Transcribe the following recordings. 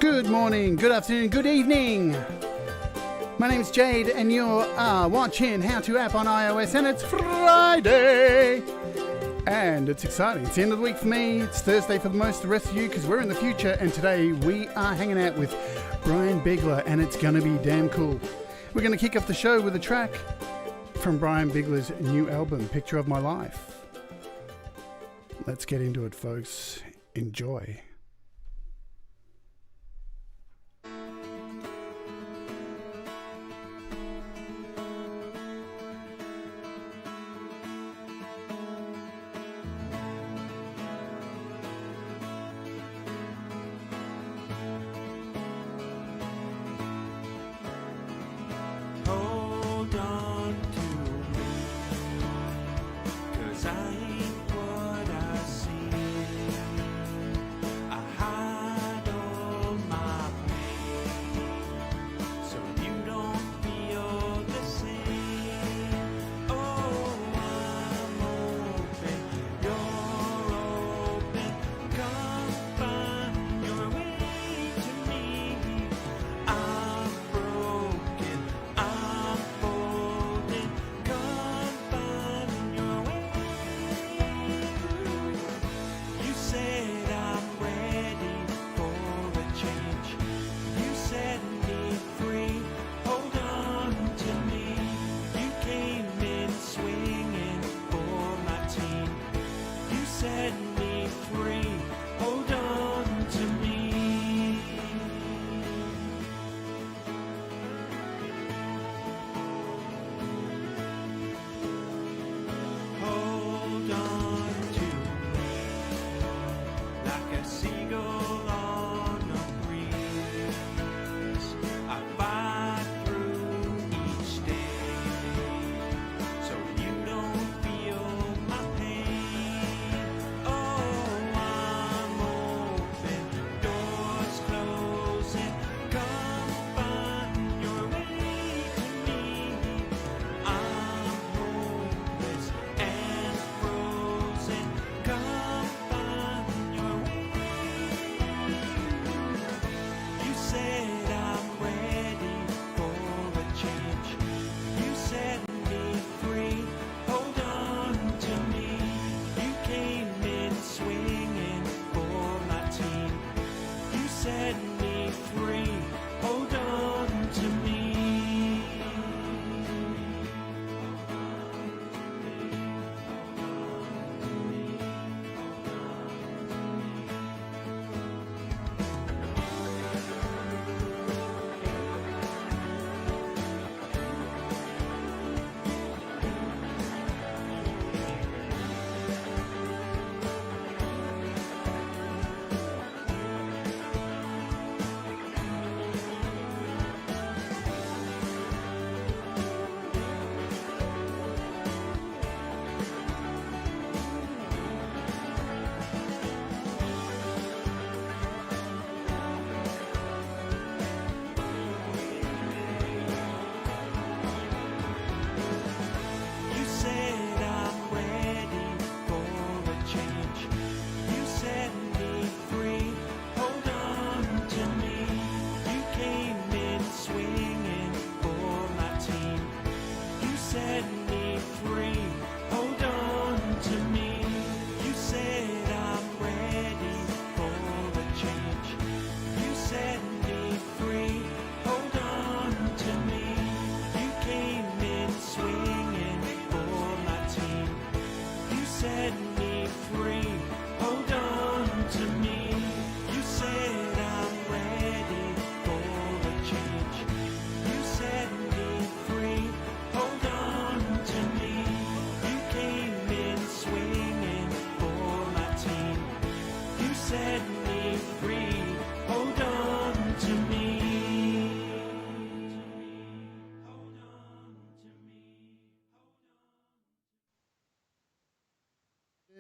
Good morning, good afternoon, good evening. My name's Jade and you're watching How To App on iOS, and it's Friday. And it's exciting. It's the end of the week for me. It's Thursday for most of the rest of you because we're in the future, and today we are hanging out with Brian Bigler, and it's going to be damn cool. We're going to kick off the show with a track from Brian Bigler's new album, Picture of My Life. Let's get into it, folks. Enjoy.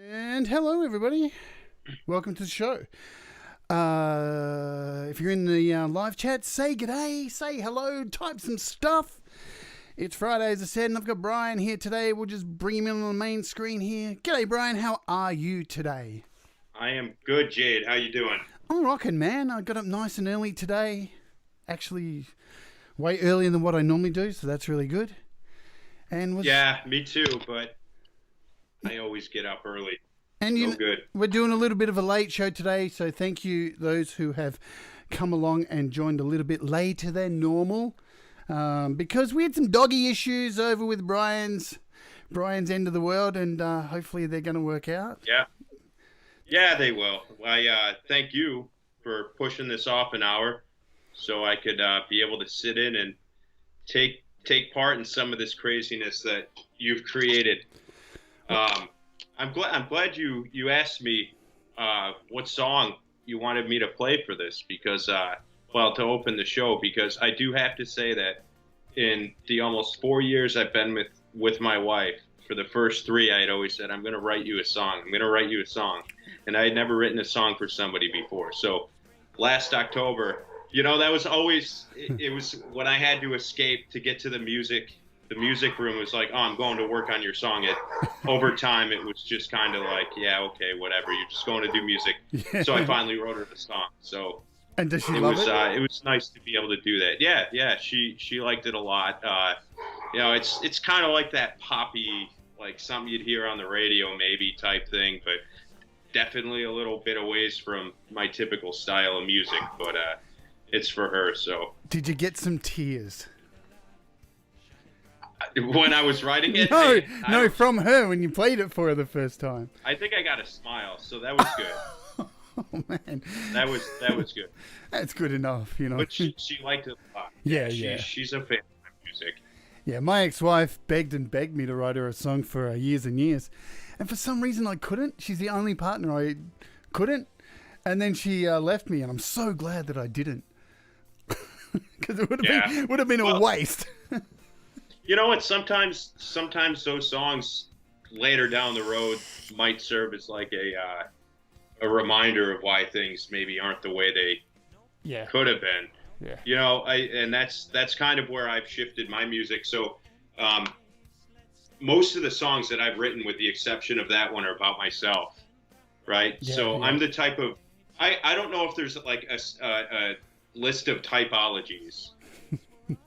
And hello, everybody. Welcome to the show. If you're in the live chat, say g'day, say hello, type some stuff. It's Friday, as I said, and I've got Brian here today. We'll just bring him in on the main screen here. G'day, Brian. How are you today? I am good, Jade. How you doing? I'm rocking, man. I got up nice and early today. Actually, way earlier than what I normally do, so that's really good. And Yeah, me too, but I always get up early. And so good. We're doing a little bit of a late show today, so thank you those who have come along and joined a little bit later than normal, because we had some doggy issues over with Brian's end of the world, and hopefully they're going to work out. Yeah, they will. I thank you for pushing this off an hour so I could be able to sit in and take part in some of this craziness that you've created. I'm glad you asked me what song you wanted me to play for this, because to open the show, because I do have to say that in the almost 4 years I've been with my wife, for the first 3 I had always said, I'm going to write you a song. And I had never written a song for somebody before. So last October, that was always, it was when I had to escape to get to the music room. Was like, oh, I'm going to work on your song. Over time, it was just kind of like, yeah, okay, whatever. You're just going to do music. Yeah. So I finally wrote her the song. So and does she love it? It was nice to be able to do that. Yeah. She liked it a lot. It's kind of like that poppy, like something you'd hear on the radio maybe type thing, but definitely a little bit away from my typical style of music. But it's for her. So did you get some tears when I was writing it? No, from her when you played it for her the first time. I think I got a smile, so that was good. Oh man, that was good. That's good enough, But she liked it a lot. Yeah. She's a fan of my music. Yeah, my ex-wife begged me to write her a song for years and years, and for some reason I couldn't. She's the only partner I couldn't, and then she left me, and I'm so glad that I didn't, because it would have been a waste. You know what? Sometimes those songs later down the road might serve as like a reminder of why things maybe aren't the way they could have been. Yeah. That's kind of where I've shifted my music. So most of the songs that I've written, with the exception of that one, are about myself, right? I'm the type of I don't know if there's like a list of typologies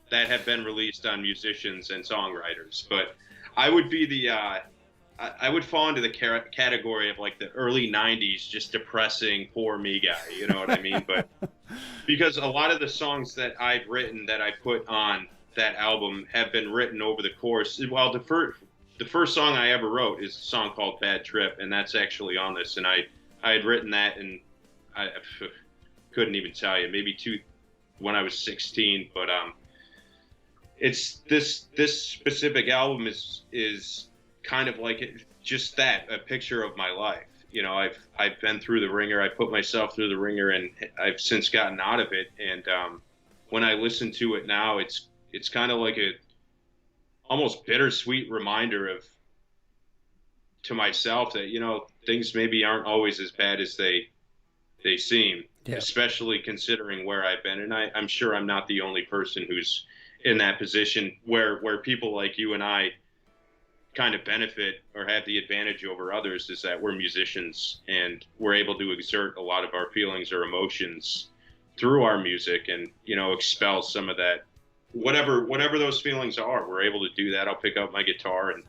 that have been released on musicians and songwriters, but I would be I would fall into the category of like the early 90s, just depressing, poor me guy, you know what I mean? But because a lot of the songs that I've written that I put on that album have been written over the course. Well, the first song I ever wrote is a song called Bad Trip, and that's actually on this. And I had written that, and I couldn't even tell you, maybe when I was 16, but it's this specific album is kind of like a picture of my life. I've been through the ringer. I put myself through the ringer, and I've since gotten out of it. And when I listen to it now, it's kind of like a almost bittersweet reminder to myself that things maybe aren't always as bad as they seem. Yeah. Especially considering where I've been. And I'm sure I'm not the only person who's in that position where people like you and I kind of benefit or have the advantage over others, is that we're musicians and we're able to exert a lot of our feelings or emotions through our music and, expel some of that, whatever those feelings are. We're able to do that. I'll pick up my guitar and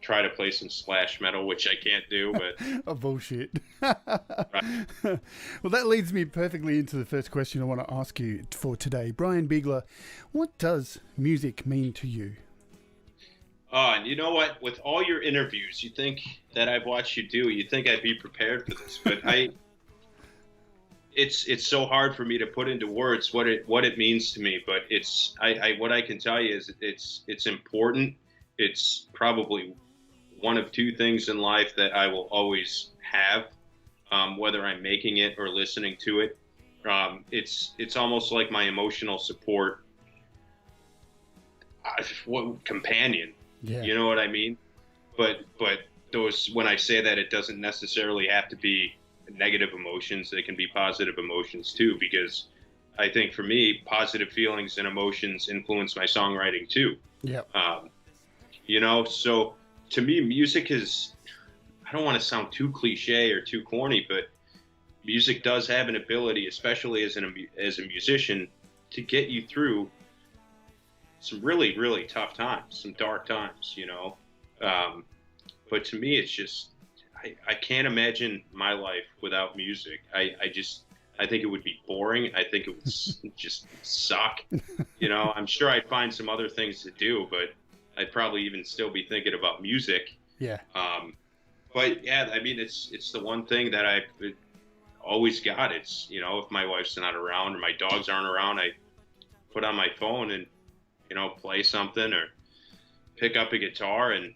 try to play some slash metal, which I can't do, but oh, bullshit. Right. Well, that leads me perfectly into the first question I want to ask you for today. Brian Bigler, what does music mean to you? And you know what? With all your interviews, you think that I've watched you do, you think I'd be prepared for this, but it's so hard for me to put into words what it means to me. But what I can tell you is it's important. It's probably one of two things in life that I will always have, whether I'm making it or listening to it. It's almost like my emotional support companion. Yeah. You know what I mean? But when I say that, it doesn't necessarily have to be negative emotions. They can be positive emotions too, because I think for me, positive feelings and emotions influence my songwriting too. Yeah. So to me, music is, I don't want to sound too cliche or too corny, but music does have an ability, especially as a musician, to get you through some really, really tough times, some dark times, you know. But to me, it's just, I can't imagine my life without music. I think it would be boring. I think it would just suck. You know, I'm sure I'd find some other things to do, but I'd probably even still be thinking about music. Yeah. But yeah, I mean, it's the one thing that I've always got. It's, you know, if my wife's not around or my dogs aren't around, I put on my phone and, you know, play something or pick up a guitar and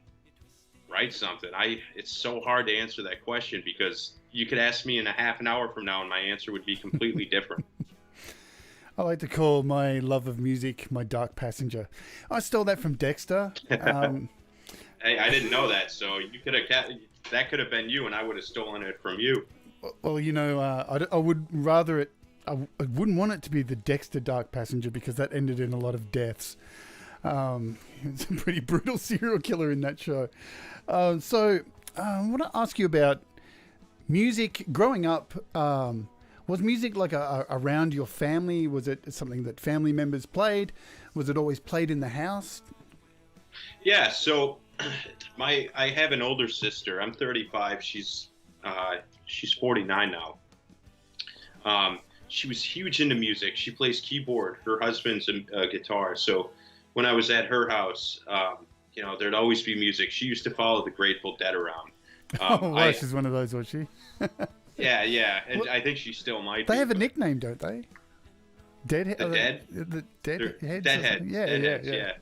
write something. It's so hard to answer that question because you could ask me in a half an hour from now and my answer would be completely different. I like to call my love of music my dark passenger. I stole that from Dexter. Hey, I didn't know that, so that could have been you, and I would have stolen it from you. Well, you know, I would rather it. I wouldn't want it to be the Dexter Dark Passenger because that ended in a lot of deaths. It's a pretty brutal serial killer in that show. So I want to ask you about music. Growing up, was music like around your family? Was it something that family members played? Was it always played in the house? Yeah, so I have an older sister. I'm 35. She's 49 now. She was huge into music. She plays keyboard. Her husband's a guitar. So when I was at her house, you know, there'd always be music. She used to follow the Grateful Dead around. She's one of those, was she? Yeah. And I think she still might be. They have a nickname, don't they? Deadhead? The Dead? The Deadheads? Deadheads. Yeah.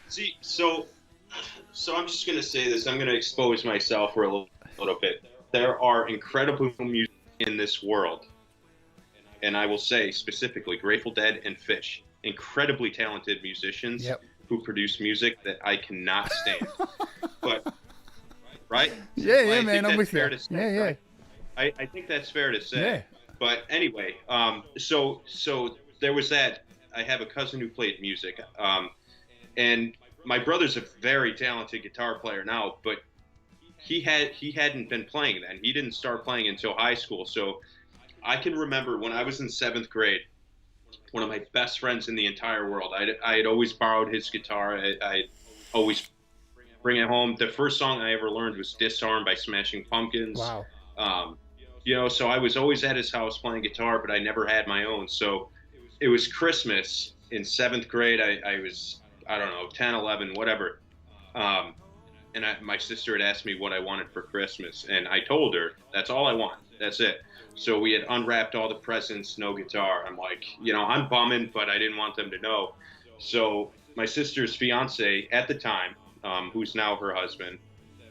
See, so I'm just going to say this. I'm going to expose myself for a little bit. There are incredible music in this world. And I will say specifically Grateful Dead and Fish, incredibly talented musicians who produce music that I cannot stand. But, right? Yeah, man, I'm with you. Say, right? I think that's fair to say. Yeah. But anyway, so there was that. I have a cousin who played music, and my brother's a very talented guitar player now, but he hadn't been playing then. He didn't start playing until high school. So I can remember when I was in 7th grade, one of my best friends in the entire world, I had always borrowed his guitar. I'd always bring it home. The first song I ever learned was Disarm by Smashing Pumpkins. Wow. You know, so I was always at his house playing guitar, but I never had my own. So it was Christmas in 7th grade. I was, I don't know, 10, 11, whatever. And my sister had asked me what I wanted for Christmas. And I told her, that's all I want. That's it. So we had unwrapped all the presents, no guitar. I'm like, you know, I'm bumming, but I didn't want them to know. So my sister's fiance at the time, who's now her husband,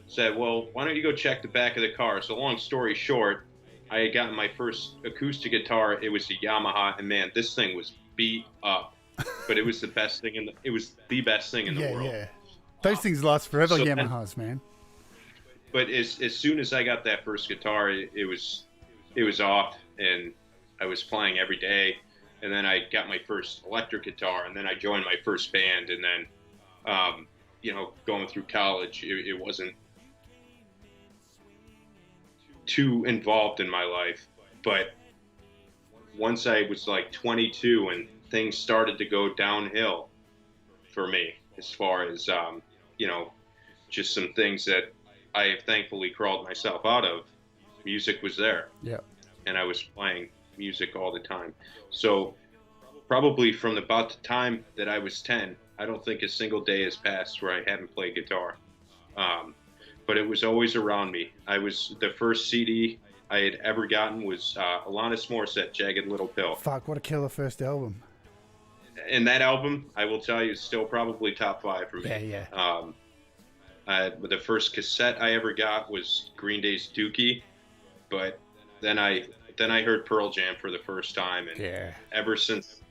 said, well, why don't you go check the back of the car? So long story short, I had gotten my first acoustic guitar. It was a Yamaha, and man, this thing was beat up, but it was the best thing in the best thing in the world. Yeah. Those things last forever, so Yamahas, man. But as soon as I got that first guitar, it was off, and I was playing every day. And then I got my first electric guitar, and then I joined my first band, and then, you know, going through college, it wasn't too involved in my life. But once I was like 22 and things started to go downhill for me, as far as, you know, just some things that I have thankfully crawled myself out of, music was there. Yeah. And I was playing music all the time. So probably from about the time that I was 10, I don't think a single day has passed where I haven't played guitar. But it was always around me. The first CD I had ever gotten was Alanis Morissette, Jagged Little Pill. Fuck, what a killer first album. And that album, I will tell you, is still probably top 5 for me. Yeah. The first cassette I ever got was Green Day's Dookie, but then I heard Pearl Jam for the first time, and ever since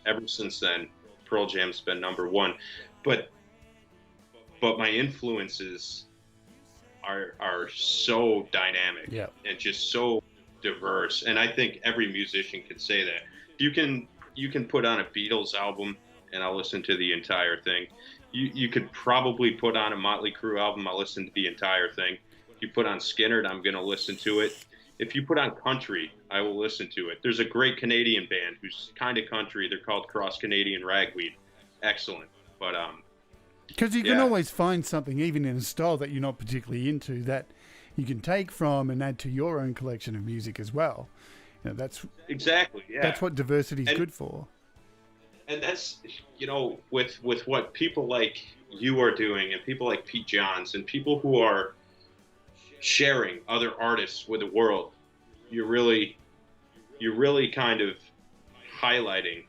then, Pearl Jam's been number 1. But my influences are so dynamic and just so diverse, and I think every musician can say that. You can put on a Beatles album and I'll listen to the entire thing. You could probably put on a Motley Crue album, I'll listen to the entire thing. You put on Skynyrd, I'm going to listen to it. if you put on country, I will listen to it. There's a great Canadian band who's kind of country. They're called Cross Canadian Ragweed. Excellent. But because you can always find something, even in a style that you're not particularly into, that you can take from and add to your own collection of music as well. You know, that's exactly, yeah. That's what diversity is good for. And that's, you know, with what people like you are doing, and people like Pete Johns, and people who are sharing other artists with the world, you're really kind of highlighting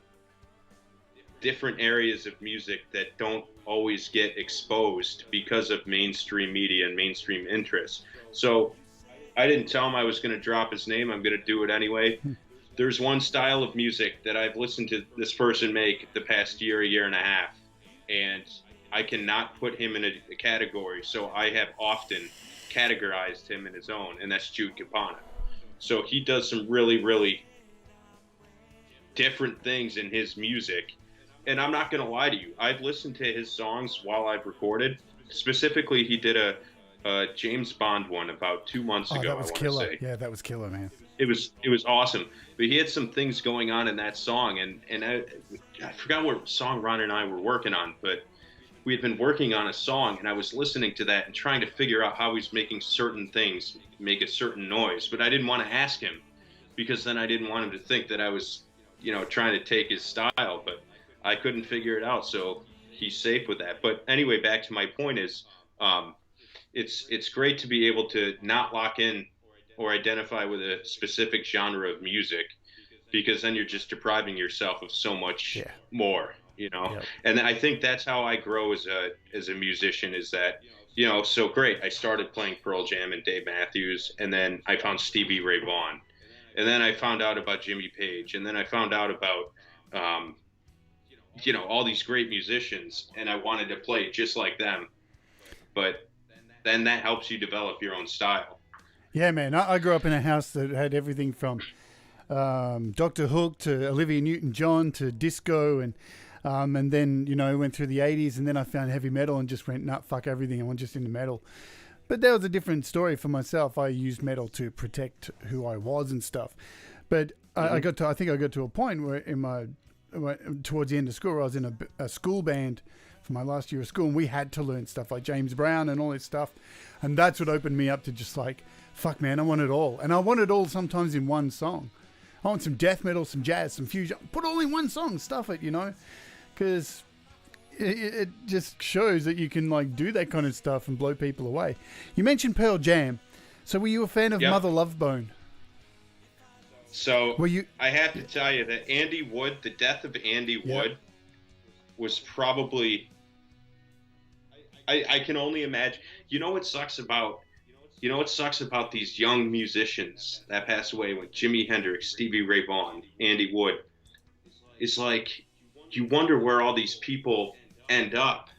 different areas of music that don't always get exposed because of mainstream media and mainstream interests. So I didn't tell him I was going to drop his name. I'm going to do it anyway. There's one style of music that I've listened to this person make the past year and a half, and I cannot put him in a category. So I have often categorized him in his own, and that's Jude Campana. So he does some really, really different things in his music. And I'm not going to lie to you. I've listened to his songs while I've recorded. Specifically, he did a James Bond one about 2 months ago. That was killer. Yeah, that was killer, man. It was awesome. But he had some things going on in that song, and I forgot what song Ron and I were working on, but we had been working on a song, and I was listening to that and trying to figure out how he's making certain things make a certain noise. But I didn't want to ask him, because then I didn't want him to think that I was, you know, trying to take his style. But I couldn't figure it out, so he's safe with that. But anyway, back to my point is, it's great to be able to not lock in or identify with a specific genre of music, because then you're just depriving yourself of so much more, you know. Yep. And I think that's how I grow as a musician, is that, you know, so great. I started playing Pearl Jam and Dave Matthews, and then I found Stevie Ray Vaughan, and then I found out about Jimmy Page, and then I found out about you know, all these great musicians, and I wanted to play just like them. But then that helps you develop your own style. Yeah, man. I grew up in a house that had everything from Dr. Hook to Olivia Newton-John to disco, and then, you know, went through the 80s, and then I found heavy metal and just went, nah, fuck everything, I went just into metal. But that was a different story for myself. I used metal to protect who I was and stuff. But I think I got to a point where towards the end of school, I was in a school band for my last year of school, and we had to learn stuff like James Brown and all this stuff, and that's what opened me up to just like, fuck, man, I want it all. And I want it all sometimes in one song. I want some death metal, some jazz, some fusion, put all in one song, stuff it, you know, because it just shows that you can like do that kind of stuff and blow people away. You mentioned Pearl Jam, so were you a fan of Mother Love Bone? So I have to tell you that Andy Wood, the death of Andy Wood, was probably, I can only imagine. You know what sucks about these young musicians that pass away, like Jimi Hendrix, Stevie Ray Vaughan, Andy Wood? It's like you wonder where all these people end up,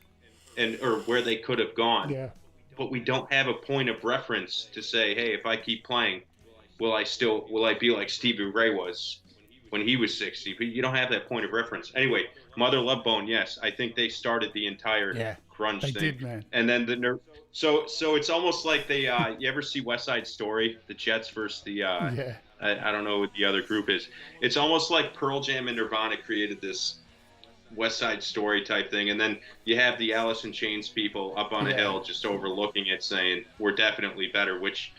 or where they could have gone. Yeah. But we don't have a point of reference to say, hey, if I keep playing, will I be like Stevie Ray was when he was 60? But you don't have that point of reference. Anyway, Mother Love Bone, yes, I think they started the entire grunge thing. They did, man. And then so it's almost like they you ever see West Side Story, the Jets versus the I don't know what the other group is. It's almost like Pearl Jam and Nirvana created this West Side Story type thing, and then you have the Alice in Chains people up on a hill just overlooking it, saying we're definitely better. Which,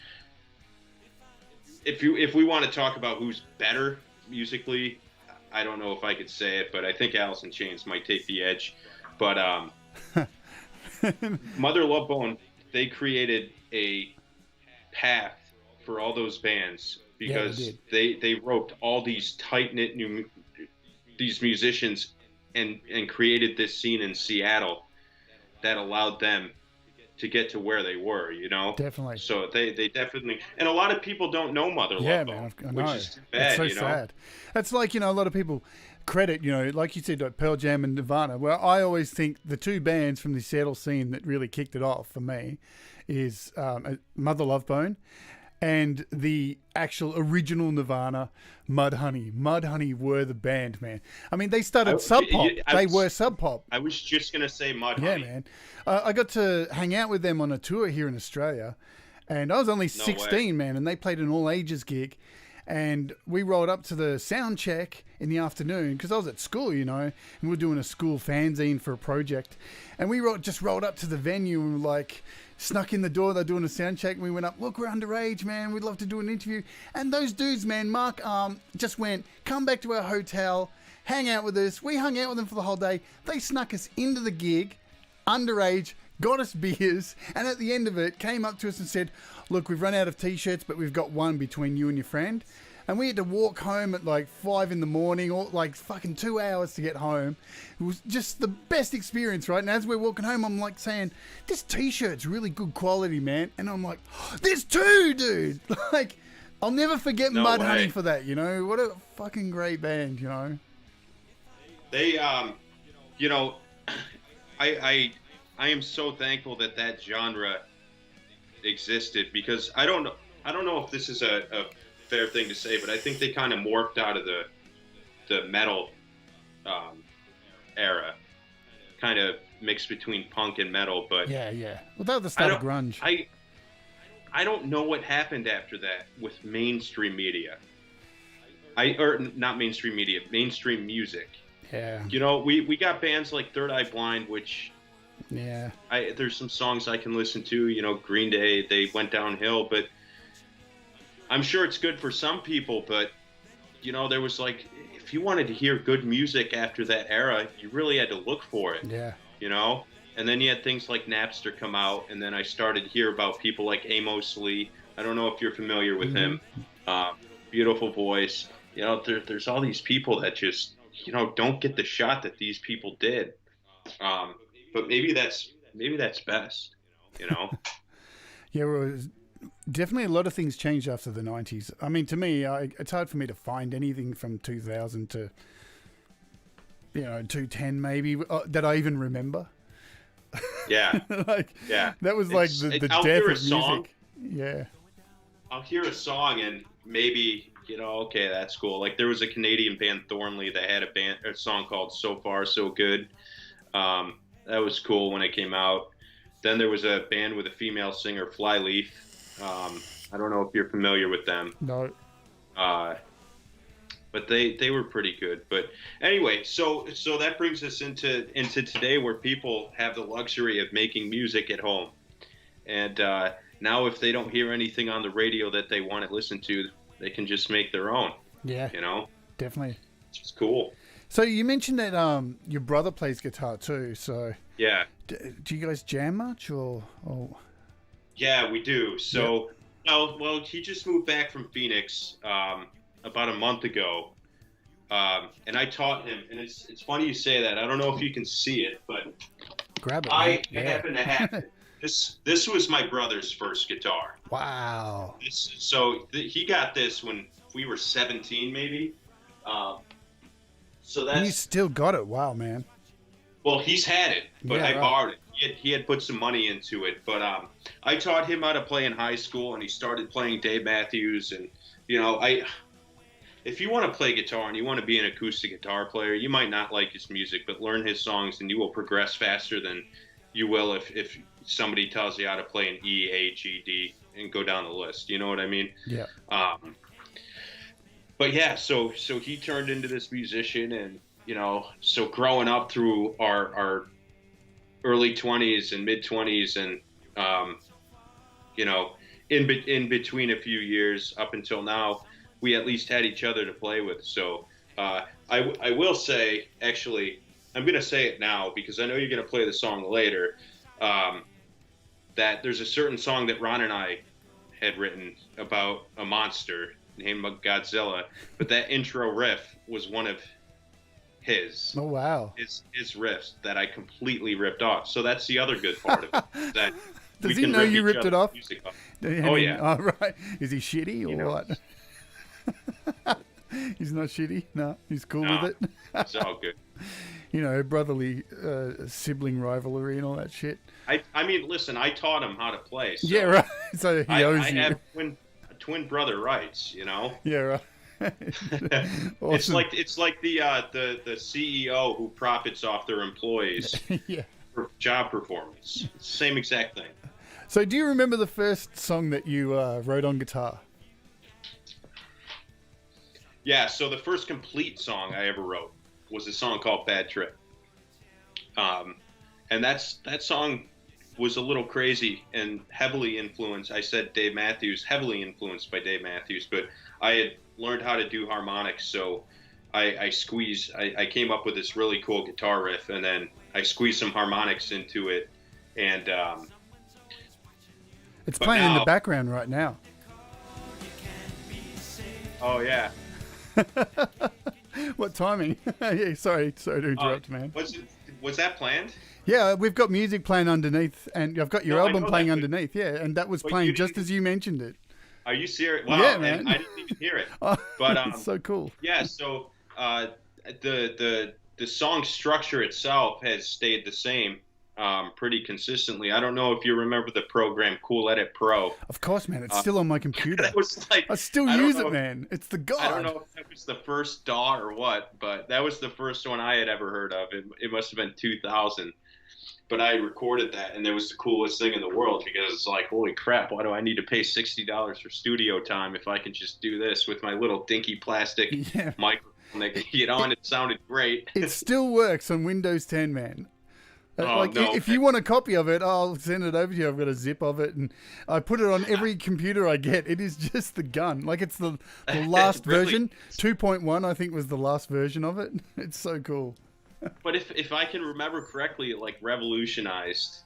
if we want to talk about who's better musically, I don't know if I could say it, but I think Alice in Chains might take the edge. But Mother Love Bone, they created a path for all those bands, because they roped all these tight-knit these musicians and created this scene in Seattle that allowed them to get to where they were, you know? Definitely. So they definitely, and a lot of people don't know Mother Love Bone, which is too bad, it's so sad. That's like, you know, a lot of people credit, you know, like you said, like Pearl Jam and Nirvana. Well, I always think the two bands from the Seattle scene that really kicked it off for me is Mother Love Bone and the actual original Nirvana, Mudhoney. Mudhoney were the band, man. I mean, they started Sub Pop. They were Sub Pop. I was just going to say Mudhoney. Yeah, man. I got to hang out with them on a tour here in Australia, And I was only No 16, man, and they played an all-ages gig. And we rolled up to the sound check in the afternoon because I was at school, you know, and we were doing a school fanzine for a project. And we just rolled up to the venue and like snuck in the door. They're doing a sound check. And we went up, look, we're underage, man. We'd love to do an interview. And those dudes, man, Mark just went, come back to our hotel, hang out with us. We hung out with them for the whole day. They snuck us into the gig, underage, got us beers, and at the end of it came up to us and said, look, we've run out of t-shirts, but we've got one between you and your friend. And we had to walk home at like 5 a.m, or like fucking 2 hours to get home. It was just the best experience, right? And as we're walking home, I'm like saying, this t-shirt's really good quality, man. And I'm like, there's two, dude. Like, I'll never forget Mudhoney for that, you know? What a fucking great band, you know? They, you know, I am so thankful that genre existed, because I don't know if this is a fair thing to say, but I think they kind of morphed out of the metal era, kind of mixed between punk and metal. But yeah. Well, that was the start of grunge. I don't know what happened after that with mainstream media. Not mainstream media, mainstream music. Yeah. You know, we got bands like Third Eye Blind, which there's some songs I can listen to. You know, Green Day, they went downhill, but I'm sure it's good for some people. But you know, there was like, if you wanted to hear good music after that era, you really had to look for it. Yeah. You know, and then you had things like Napster come out, and then I started to hear about people like Amos Lee. I don't know if you're familiar with him. Beautiful voice. You know, there's all these people that just, you know, don't get the shot that these people did. But maybe that's best, you know? Yeah, well, definitely a lot of things changed after the 90s. I mean, to me, it's hard for me to find anything from 2000 to, you know, 210 maybe, that I even remember. Yeah. That was like the death of music. Yeah. I'll hear a song and maybe, you know, okay, that's cool. Like there was a Canadian band, Thornley, that had a song called So Far So Good. That was cool when it came out. Then there was a band with a female singer, Flyleaf. I don't know if you're familiar with them. No. But they were pretty good. But anyway, so that brings us into today, where people have the luxury of making music at home. And now if they don't hear anything on the radio that they want to listen to, they can just make their own. Yeah. You know? Definitely. It's cool. So you mentioned that your brother plays guitar too. So yeah, do you guys jam much or? Yeah, we do. So well, he just moved back from Phoenix about a month ago, and I taught him. And it's funny you say that. I don't know if you can see it, but grab it. I happen to have it. This was my brother's first guitar. Wow. He got this when we were 17, maybe. So that's. And you still got it. Wow, man. Well, he's had it, but I borrowed it. He had put some money into it, but I taught him how to play in high school, and he started playing Dave Matthews. And you know, if you want to play guitar and you want to be an acoustic guitar player, you might not like his music, but learn his songs, and you will progress faster than you will if somebody tells you how to play an E, A, G, D, and go down the list. You know what I mean? Yeah. But yeah, so he turned into this musician, and you know, so growing up through our early 20s and mid 20s, and you know, in between a few years up until now, we at least had each other to play with. So I will say, actually, I'm going to say it now because I know you're going to play the song later, that there's a certain song that Ron and I had written about a monster named Godzilla, but that intro riff was one of his. Oh, wow. His riffs that I completely ripped off. So that's the other good part of it. That Does he know you ripped it off? Oh, yeah. All right. Is he shitty or what? He's not shitty? No, he's cool with it? It's all good. You know, brotherly sibling rivalry and all that shit. I mean, listen, I taught him how to play. So yeah, right. So he owes you. I have twin brother rights, you know? Yeah, right. Awesome. It's like the CEO who profits off their employees for job performance. It's the same exact thing. So do you remember the first song that you wrote on guitar? Yeah, so the first complete song I ever wrote was a song called Bad Trip. And that song was a little crazy and heavily influenced. I said Dave Matthews, heavily influenced by Dave Matthews, but I had learned how to do harmonics, so I came up with this really cool guitar riff, and then I squeezed some harmonics into it, and it's playing in the background right now. Oh yeah. What timing? Yeah, sorry to interrupt, man. Was that planned? Yeah, we've got music playing underneath, and I've got your album playing underneath. Yeah, and that was playing just as you mentioned it. Are you serious? Wow, yeah, man. And I didn't even hear it. Oh, but it's so cool. Yeah, so the song structure itself has stayed the same pretty consistently. I don't know if you remember the program Cool Edit Pro. Of course, man. It's still on my computer. That was like, I still use it, man. It's the god. I don't know if that was the first DAW or what, but that was the first one I had ever heard of. It must have been 2000. But I recorded that, and it was the coolest thing in the world because it's like, holy crap, why do I need to pay $60 for studio time if I can just do this with my little dinky plastic microphone that can get on? It sounded great. It still works on Windows 10, man. Oh, no. If you want a copy of it, I'll send it over to you. I've got a zip of it, and I put it on every computer I get. It is just the gun. Like, it's the last really? version. 2.1, I think, was the last version of it. It's so cool. But if I can remember correctly, it like revolutionized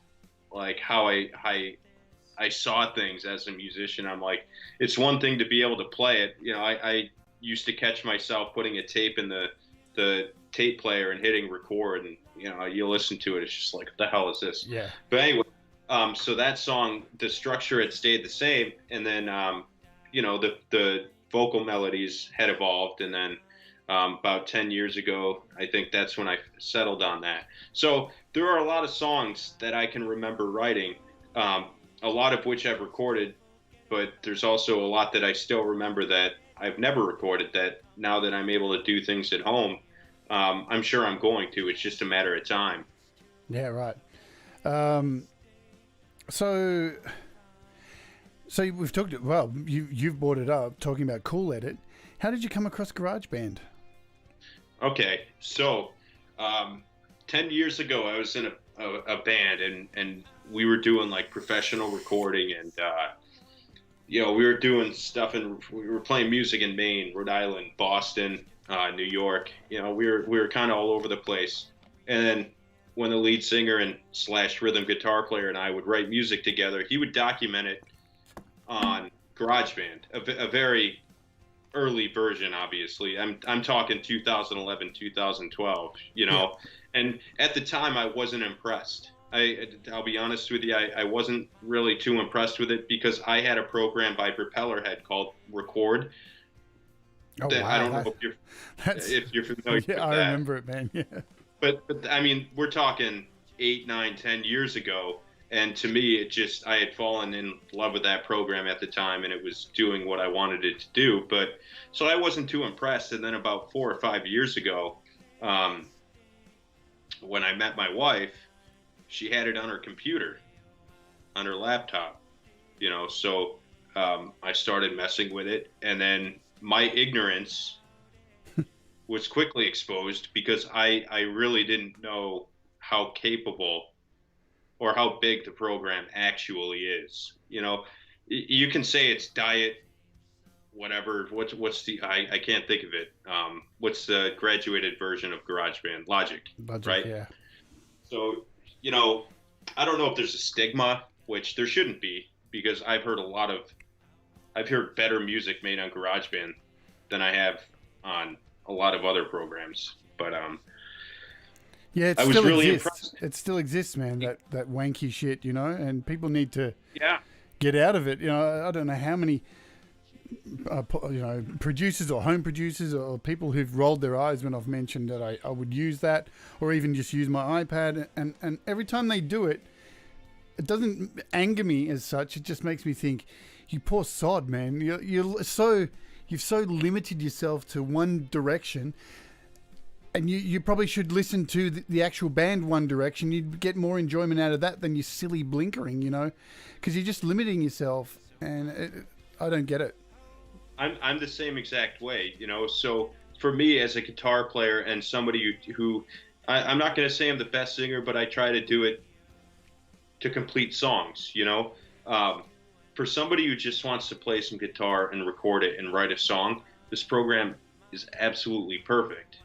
like how I saw things as a musician. I'm like, it's one thing to be able to play it. You know, I used to catch myself putting a tape in the tape player and hitting record, and you know, you listen to it, it's just like, what the hell is this? Yeah. But anyway, so that song, the structure had stayed the same, and then you know, the vocal melodies had evolved, and then about 10 years ago, I think that's when I settled on that. So there are a lot of songs that I can remember writing, a lot of which I've recorded, but there's also a lot that I still remember that I've never recorded, that now that I'm able to do things at home, I'm sure I'm going to. It's just a matter of time. Yeah, right. So we've talked, well, you've brought it up, talking about Cool Edit. How did you come across GarageBand? Okay, so 10 years ago, I was in a band, and we were doing like professional recording, and you know, we were doing stuff, and we were playing music in Maine, Rhode Island, Boston, New York. You know, we were kind of all over the place. And then when the lead singer and / rhythm guitar player and I would write music together, he would document it on GarageBand, a very early version, obviously. I'm talking 2011, 2012, you know. And at the time, I wasn't impressed. I'll be honest with you, I wasn't really too impressed with it because I had a program by Propellerhead called Record. Oh, wow. I don't know if you're familiar with that. I remember it, man. Yeah. But I mean, we're talking 8, 9, 10 years ago. And to me, I had fallen in love with that program at the time, and it was doing what I wanted it to do. But so I wasn't too impressed. And then about 4 or 5 years ago, when I met my wife, she had it on her computer, on her laptop, you know. So I started messing with it, and then my ignorance was quickly exposed because I really didn't know how capable or how big the program actually is. You know, you can say it's diet, whatever. What's the I can't think of it. What's the graduated version of GarageBand? Logic, right? Yeah. So, you know, I don't know if there's a stigma, which there shouldn't be, because I've heard better music made on GarageBand than I have on a lot of other programs. But yeah, I was really impressed. It still exists, man. That wanky shit, you know, and people need to get out of it. You know, I don't know how many producers or home producers or people who've rolled their eyes when I've mentioned that I would use that, or even just use my iPad, and every time they do it, it doesn't anger me as such. It just makes me think, you poor sod, man. You've so limited yourself to one direction. And you probably should listen to the actual band One Direction. You'd get more enjoyment out of that than your silly blinkering, because you're just limiting yourself, and I don't get it. I'm the same exact way, So for me, as a guitar player and somebody who I'm not going to say I'm the best singer, but I try to do it to complete songs, For somebody who just wants to play some guitar and record it and write a song, this program is absolutely perfect.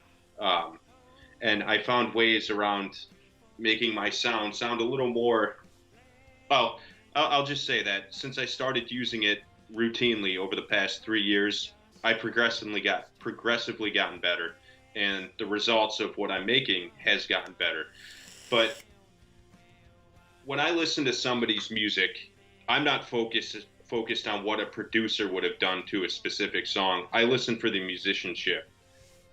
And I found ways around making my sound a little more, well, I'll just say that since I started using it routinely over the past 3 years, I progressively gotten better, and the results of what I'm making has gotten better. But when I listen to somebody's music, I'm not focused on what a producer would have done to a specific song. I listen for the musicianship.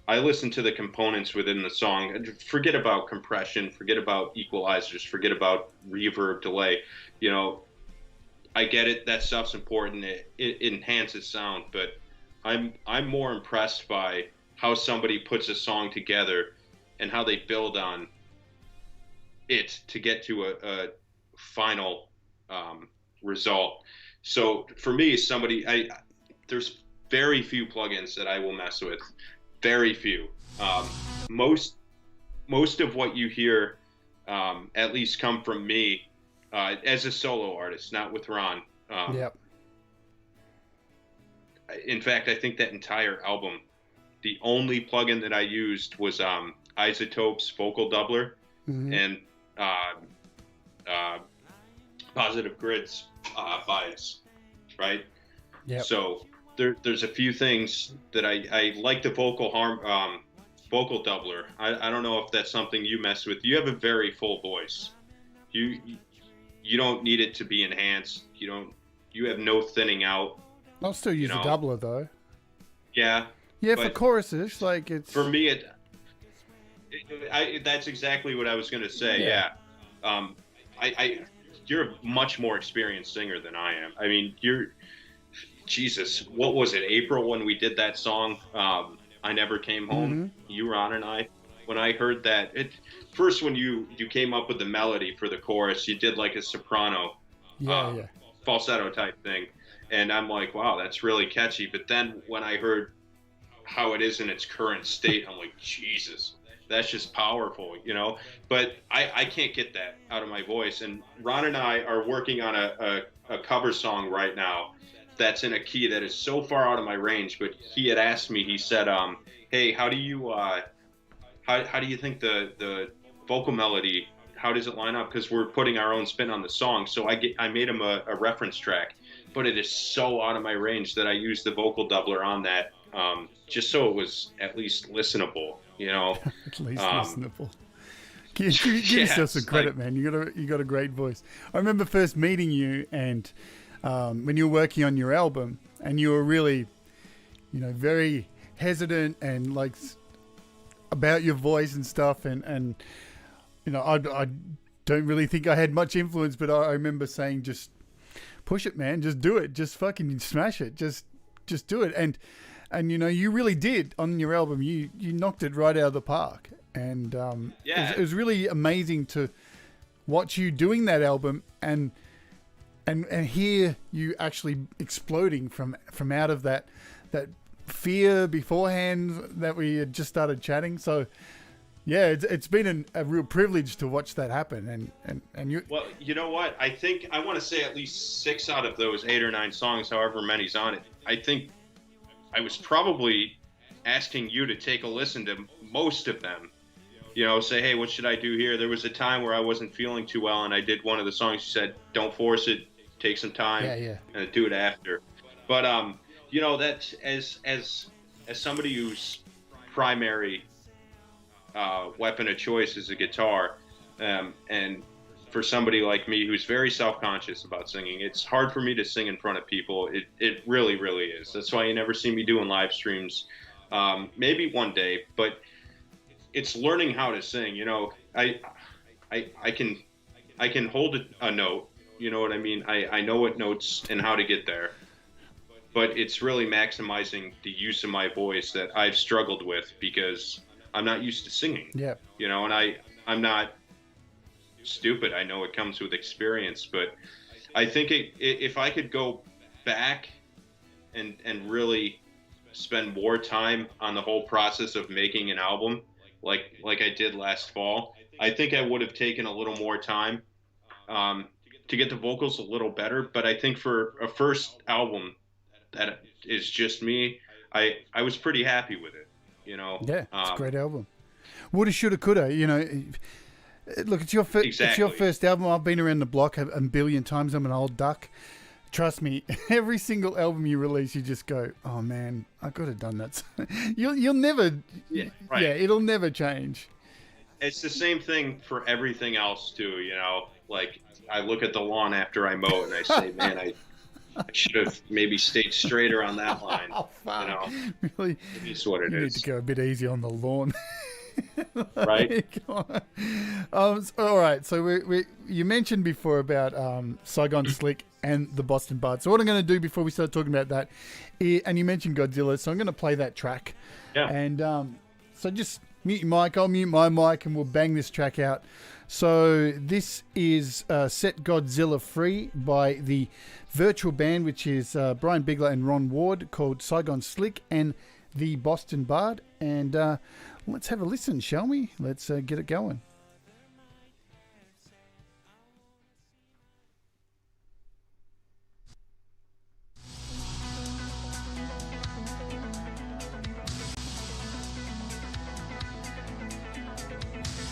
I listen to the components within the song. Forget about compression, forget about equalizers, forget about reverb, delay. I get it. That stuff's important. It enhances sound, but I'm more impressed by how somebody puts a song together and how they build on it to get to a final result. So for me, there's very few plugins that I will mess with. Very few. Most of what you hear, at least, come from me as a solo artist, not with Ron. Yep. In fact, I think that entire album, the only plugin that I used was Isotope's Vocal Doubler and Positive Grid's Bias, right? Yeah. So there's a few things that I like the vocal doubler. I don't know if that's something you mess with. You have a very full voice. You don't need it to be enhanced. You have no thinning out. I'll still use the doubler though. Yeah. Yeah, for choruses, like it's. For me, that's exactly what I was going to say. Yeah. You're a much more experienced singer than I am. I mean, Jesus, what was it? April when we did that song, I Never Came Home. You, Ron, and I. When I heard that, first when you came up with the melody for the chorus, you did like a soprano, falsetto type thing, and I'm like, wow, that's really catchy. But then when I heard how it is in its current state, I'm like, Jesus, that's just powerful, But I can't get that out of my voice. And Ron and I are working on a cover song right now that's in a key that is so far out of my range. But he had asked me, he said, hey, how do you think the vocal melody, how does it line up? Because we're putting our own spin on the song. So I made him a reference track, but it is so out of my range that I used the vocal doubler on that, just so it was at least listenable, At least listenable. Give yourself some credit, man. You got a great voice. I remember first meeting you, and when you were working on your album, and you were really, very hesitant and like about your voice and stuff, and I don't really think I had much influence, but I remember saying, just push it, man, just do it, just fucking smash it, just do it, and you really did on your album. You knocked it right out of the park, and it was really amazing to watch you doing that album and hear you actually exploding from out of that fear beforehand that we had just started chatting. So yeah, it's been a real privilege to watch that happen. And you. Well, you know what? I think I want to say at least 6 out of those 8 or 9 songs, however many's on it, I think I was probably asking you to take a listen to most of them. Say, hey, what should I do here? There was a time where I wasn't feeling too well, and I did one of the songs. You said, don't force it, take some time, and do it after. But that's as somebody whose primary weapon of choice is a guitar, and for somebody like me who's very self-conscious about singing, it's hard for me to sing in front of people. It really, really is. That's why you never see me doing live streams. Maybe one day, but it's learning how to sing. I can hold a note. You know what I mean? I know what notes and how to get there. But it's really maximizing the use of my voice that I've struggled with, because I'm not used to singing. Yeah. You know, and I'm not stupid. I know it comes with experience, but I think if I could go back and really spend more time on the whole process of making an album, like I did last fall, I think I would have taken a little more time to get the vocals a little better. But I think for a first album that is just me, I was pretty happy with it. You know. Yeah, it's a great album. Woulda, shoulda, coulda. You know, look, it's your Exactly. It's your first album. I've been around the block a billion times. I'm an old duck. Trust me, every single album you release, you just go, "Oh man, I could have done that." You'll never, Yeah, right. yeah, it'll never change. It's the same thing for everything else too. You know, like I look at the lawn after I mow it and I say, "Man, I should have maybe stayed straighter on that line." Oh, fuck. You know, Really, it's what it you need is. to go a bit easy on the lawn. Right. All right. So you mentioned before about Saigon Slick and the Boston Bard. So what I'm going to do before we start talking about that, and you mentioned Godzilla, so I'm going to play that track. Yeah. And so just mute your mic. I'll mute my mic, and we'll bang this track out. So this is Set Godzilla Free by the virtual band, which is Brian Bigler and Ron Ward, called Saigon Slick and the Boston Bard. And let's have a listen, shall we? Let's get it going.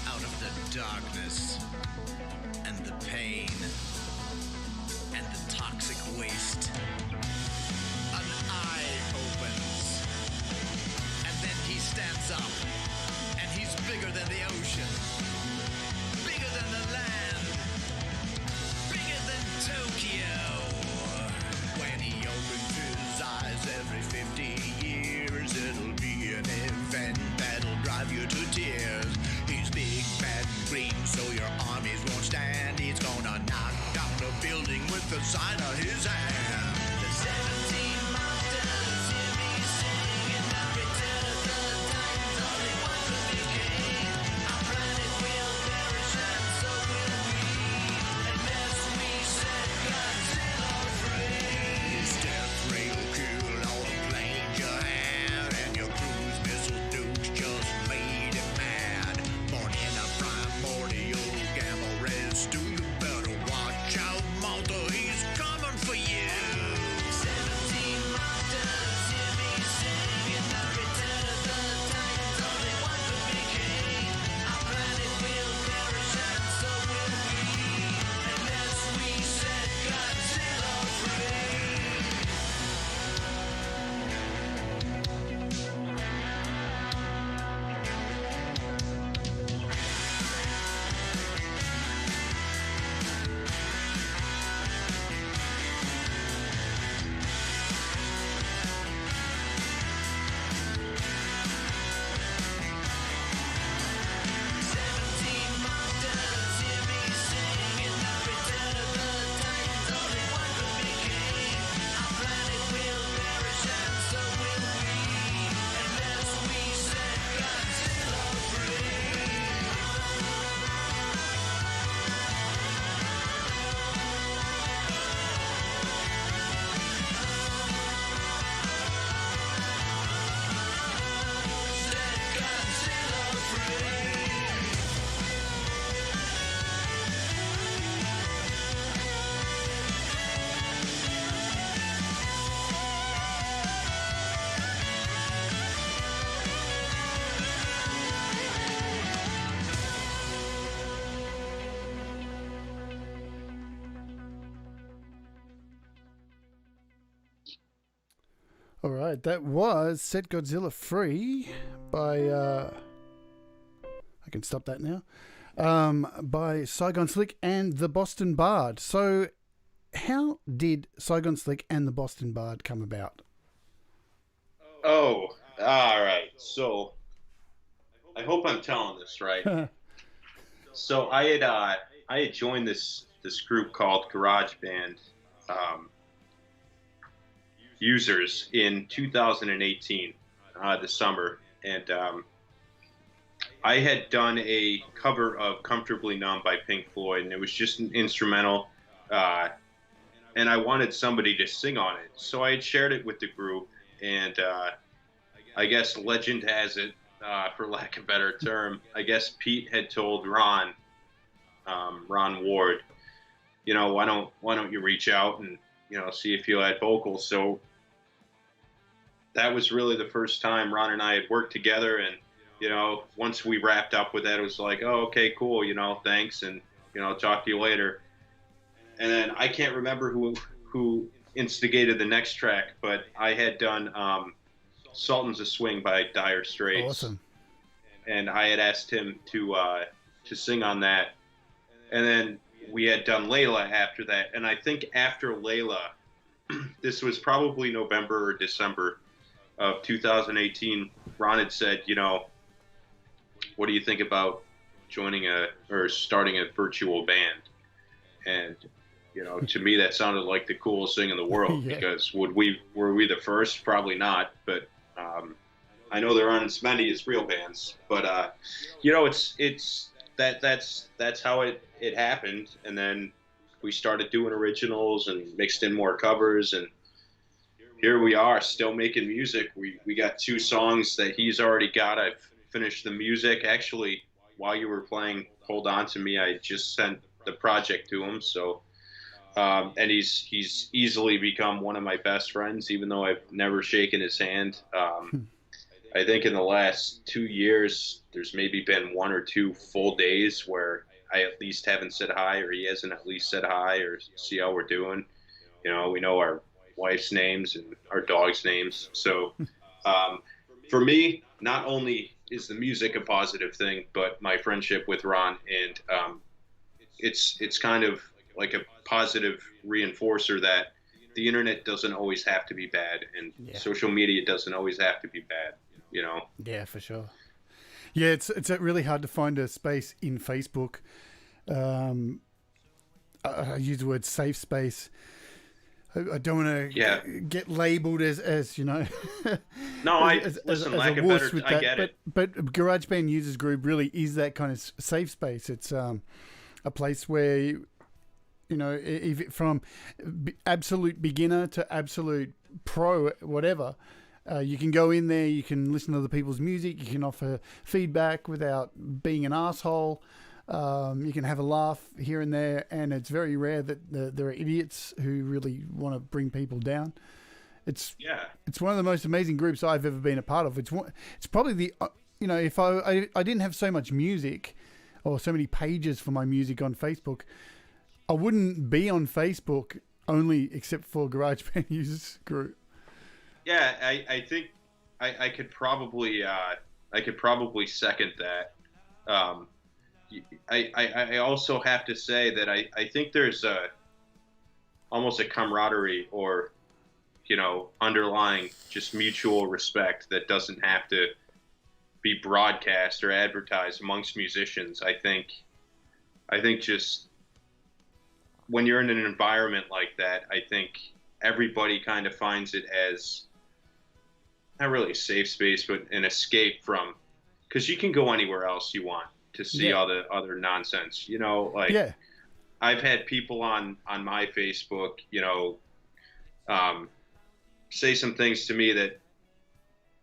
Out of the darkness and the pain and the toxic waste, an eye opens, and then he stands up, and he's bigger than the ocean, bigger than the land, bigger than Tokyo. When he opens his eyes every 50 years, it'll be an event that'll drive you to tears. He's big, bad, and green, so your armies won't stand. He's gonna knock down a building with the sign of his hand. The 17 mountains hear me sing, and the return of the Titans, only one could be king. Our planet will perish, and so will we, unless we set Godzilla free. His death ray will kill all the planes you had, and your cruise missile nukes just made him mad. Born in a primordial gamma ray stew, you better watch out, Malta, he's coming for you. 17 mountains hear me sing, in the return of the Titans, only one could be king. Our planet will perish, and so will we, unless we set Godzilla free. All right, that was Set Godzilla Free by, I can stop that now, by Saigon Slick and the Boston Bard. So how did Saigon Slick and the Boston Bard come about? Oh, all right. So I hope I'm telling this right. So I had joined this group called GarageBand users in 2018, the summer, and I had done a cover of "Comfortably Numb" by Pink Floyd, and it was just an instrumental, and I wanted somebody to sing on it. So I had shared it with the group, and I guess legend has it, for lack of a better term, I guess Pete had told Ron Ward, why don't you reach out and see if you add vocals. So that was really the first time Ron and I had worked together, and once we wrapped up with that, it was like, oh, okay, cool, thanks, and talk to you later. And then I can't remember who instigated the next track, but I had done Sultans of Swing by Dire Straits. Awesome. And I had asked him to sing on that. And then we had done Layla after that. And I think after Layla, this was probably November or December of 2018, Ron had said, what do you think about starting a virtual band? And to me, that sounded like the coolest thing in the world. Yeah. Because were we the first? Probably not. But I know there aren't as many as real bands. But that's how it happened. And then we started doing originals and mixed in more covers, and here we are, still making music. We got 2 songs that he's already got. I've finished the music. Actually, while you were playing Hold On To Me, I just sent the project to him. So, and he's easily become one of my best friends, even though I've never shaken his hand. I think in the last 2 years, there's maybe been 1 or 2 full days where I at least haven't said hi, or he hasn't at least said hi, or see how we're doing. We know our wife's names and our dog's names. So for me, not only is the music a positive thing, but my friendship with Ron, and it's kind of like a positive reinforcer that the internet doesn't always have to be bad, and social media doesn't always have to be bad. Yeah, for sure. Yeah, it's really hard to find a space in Facebook. I use the word safe space. I don't want to get labeled as No, I get it. But GarageBand Users Group really is that kind of safe space. It's a place where from absolute beginner to absolute pro, whatever. You can go in there, you can listen to other people's music, you can offer feedback without being an asshole. You can have a laugh here and there, and it's very rare that there are idiots who really want to bring people down. It's one of the most amazing groups I've ever been a part of. It's probably the if I didn't have so much music or so many pages for my music on Facebook, I wouldn't be on Facebook only except for GarageBand Users Group. Yeah, I think I could probably second that. I also have to say that I think there's almost a camaraderie, or underlying just mutual respect that doesn't have to be broadcast or advertised amongst musicians. I think just when you're in an environment like that, I think everybody kind of finds it as not really a safe space, but an escape from, because you can go anywhere else you want to see all the other nonsense, I've had people on my Facebook, say some things to me that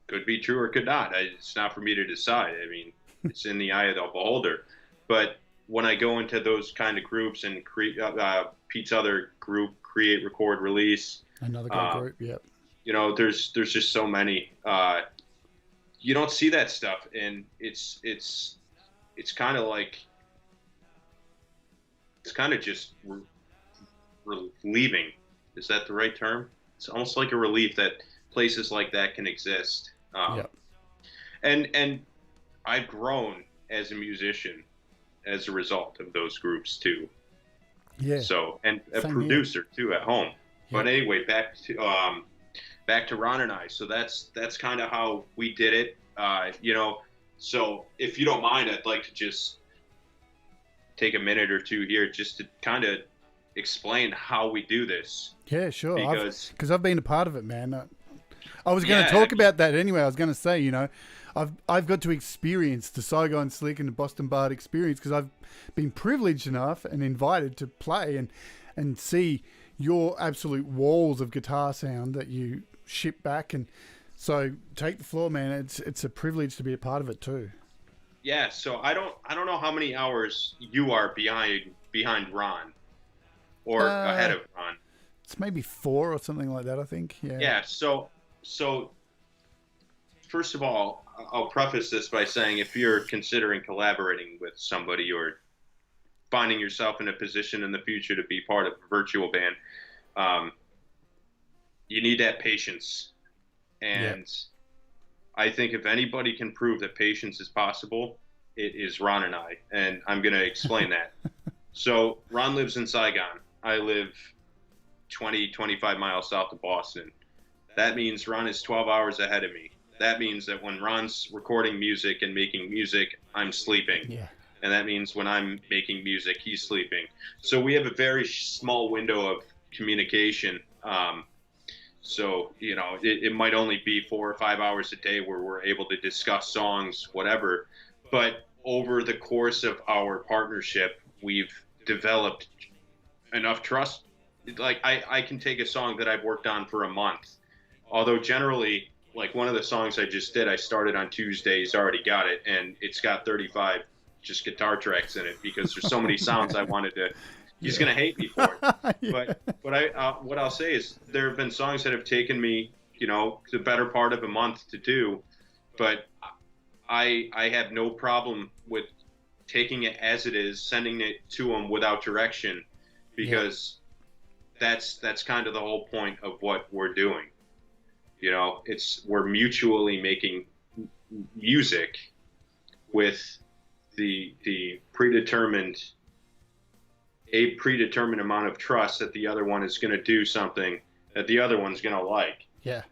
could be true or could not. It's not for me to decide. I mean, it's in the eye of the beholder. But when I go into those kind of groups and Pete's other group, Create, Record, Release, another great group, yep. There's just so many. You don't see that stuff, and it's kind of like, it's kind of just relieving. Is that the right term? It's almost like a relief that places like that can exist. And I've grown as a musician as a result of those groups too. Yeah. So, and a producer too at home. But anyway, back to Ron and I. So that's kind of how we did it. So if you don't mind, I'd like to just take a minute or two here just to kind of explain how we do this. Yeah, sure. Because I've been a part of it, man. I was going to talk about that anyway. I was going to say, I've got to experience the Saigon Slick and the Boston Bard experience because I've been privileged enough and invited to play and see your absolute walls of guitar sound that you ship back. And so take the floor, man. It's a privilege to be a part of it too. Yeah, so I don't know how many hours you are behind Ron or ahead of Ron. It's maybe 4 or something like that, I think. Yeah. Yeah. So first of all, I'll preface this by saying if you're considering collaborating with somebody or finding yourself in a position in the future to be part of a virtual band, you need that patience. And I think if anybody can prove that patience is possible, it is Ron and I. And I'm going to explain that. So Ron lives in Saigon. I live 25 miles south of Boston. That means Ron is 12 hours ahead of me. That means that when Ron's recording music and making music, I'm sleeping. Yeah. And that means when I'm making music, he's sleeping. So we have a very small window of communication. So, you know, it might only be 4 or 5 hours a day where we're able to discuss songs, whatever. But over the course of our partnership, we've developed enough trust. Like, I can take a song that I've worked on for a month. Although generally, like one of the songs I just did, I started on Tuesday, he's already got it. And it's got 35 just guitar tracks in it because there's so many sounds I wanted to. He's going to hate me for it. Yeah. But I what I'll say is there have been songs that have taken me, you know, the better part of a month to do. But I have no problem with taking it as it is, sending it to him without direction, because that's kind of the whole point of what we're doing. You know, we're mutually making music with the predetermined amount of trust that the other one is going to do something that the other one's going to like. Yeah.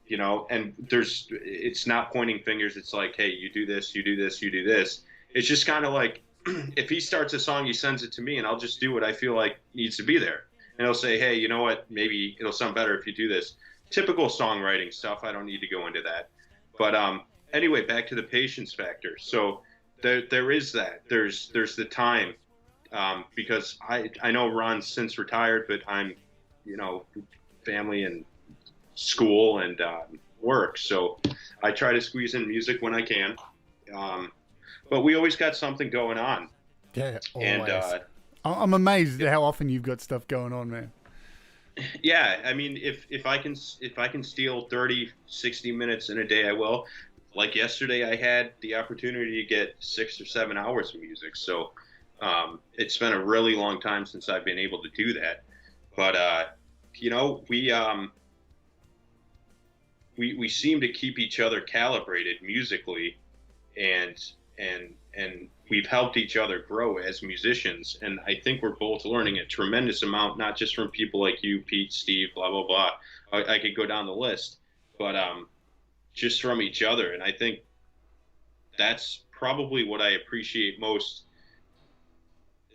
You know, and it's not pointing fingers. It's like, hey, you do this, you do this, you do this. It's just kind of like, if he starts a song, he sends it to me and I'll just do what I feel like needs to be there. And he'll say, hey, you know what? Maybe it'll sound better if you do this. Typical songwriting stuff. I don't need to go into that. But anyway, back to the patience factor. So there is that. There's the time. Because I know Ron's since retired, but I'm, you know, family and school and work. So I try to squeeze in music when I can. But we always got something going on. Yeah, always. And I'm amazed at how often you've got stuff going on, man. Yeah, I mean, if I can steal 30, 60 minutes in a day, I will. Like yesterday, I had the opportunity to get 6 or 7 hours of music. So it's been a really long time since I've been able to do that. But you know, we seem to keep each other calibrated musically, and we've helped each other grow as musicians. And I think we're both learning a tremendous amount, not just from people like you, Pete, Steve, blah, blah, blah. I could go down the list, but just from each other. And I think that's probably what I appreciate most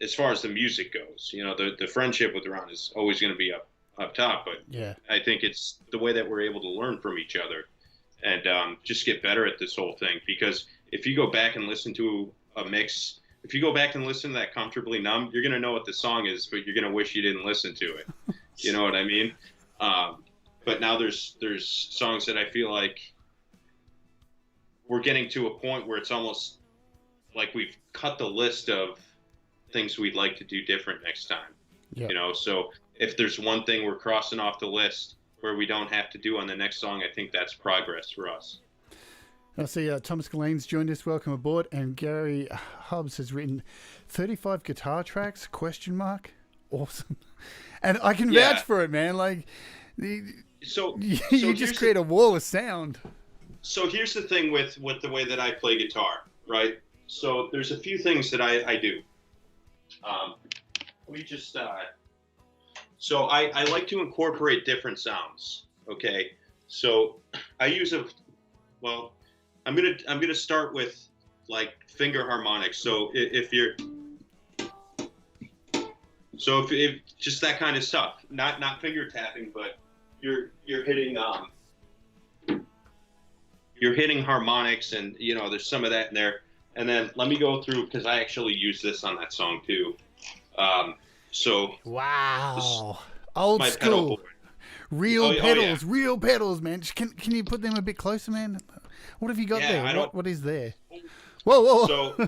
as far as the music goes. You know, the friendship with Ron is always going to be up top, but yeah, I think it's the way that we're able to learn from each other and just get better at this whole thing. Because if you go back and listen to a mix, if you go back and listen to that Comfortably Numb, you're going to know what the song is, but you're going to wish you didn't listen to it. You know what I mean? But now there's songs that I feel like we're getting to a point where it's almost like we've cut the list of things we'd like to do different next time. Yep. You know, so if there's one thing we're crossing off the list where we don't have to do on the next song, I think that's progress for us. I see Thomas Gallane's joined us. Welcome aboard. And Gary Hubbs has written 35 guitar tracks, ? Awesome. And I can vouch for it, man. Like, so you just create a wall of sound. So here's the thing with the way that I play guitar, right? So there's a few things that I do. So I like to incorporate different sounds. Okay. So I use I'm gonna start with like finger harmonics. So if just that kind of stuff, not finger tapping, but you're hitting you're hitting harmonics, and there's some of that in there. And then let me go through, because I actually use this on that song too. So wow, old my school, pedal board. Real pedals, man. Can you put them a bit closer, man? What have you got there? What is there? Whoa. So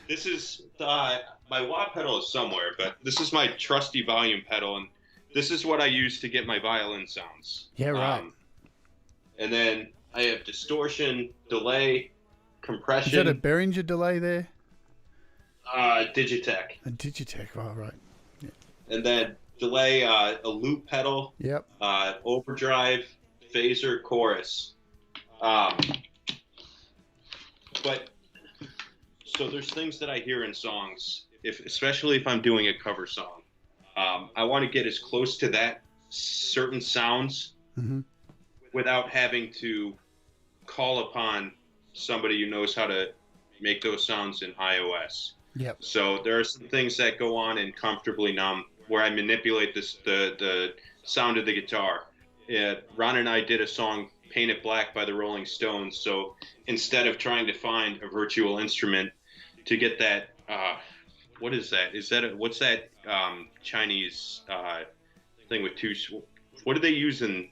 this is my wah pedal is somewhere, but this is my trusty volume pedal, and this is what I use to get my violin sounds. Yeah, right. And then I have distortion, delay, compression. Is that a Behringer delay there? Digitech. A Digitech, oh, right. Yeah. And then delay, a loop pedal. Yep. Overdrive, phaser, chorus. But so there's things that I hear in songs, especially if I'm doing a cover song. I want to get as close to that certain sounds without having to call upon somebody who knows how to make those sounds in iOS. Yep. So there are some things that go on in Comfortably Numb where I manipulate the sound of the guitar. Ron and I did a song, Paint It Black by the Rolling Stones. So instead of trying to find a virtual instrument to get that, what is that? What's that Chinese thing with two? What do they use in?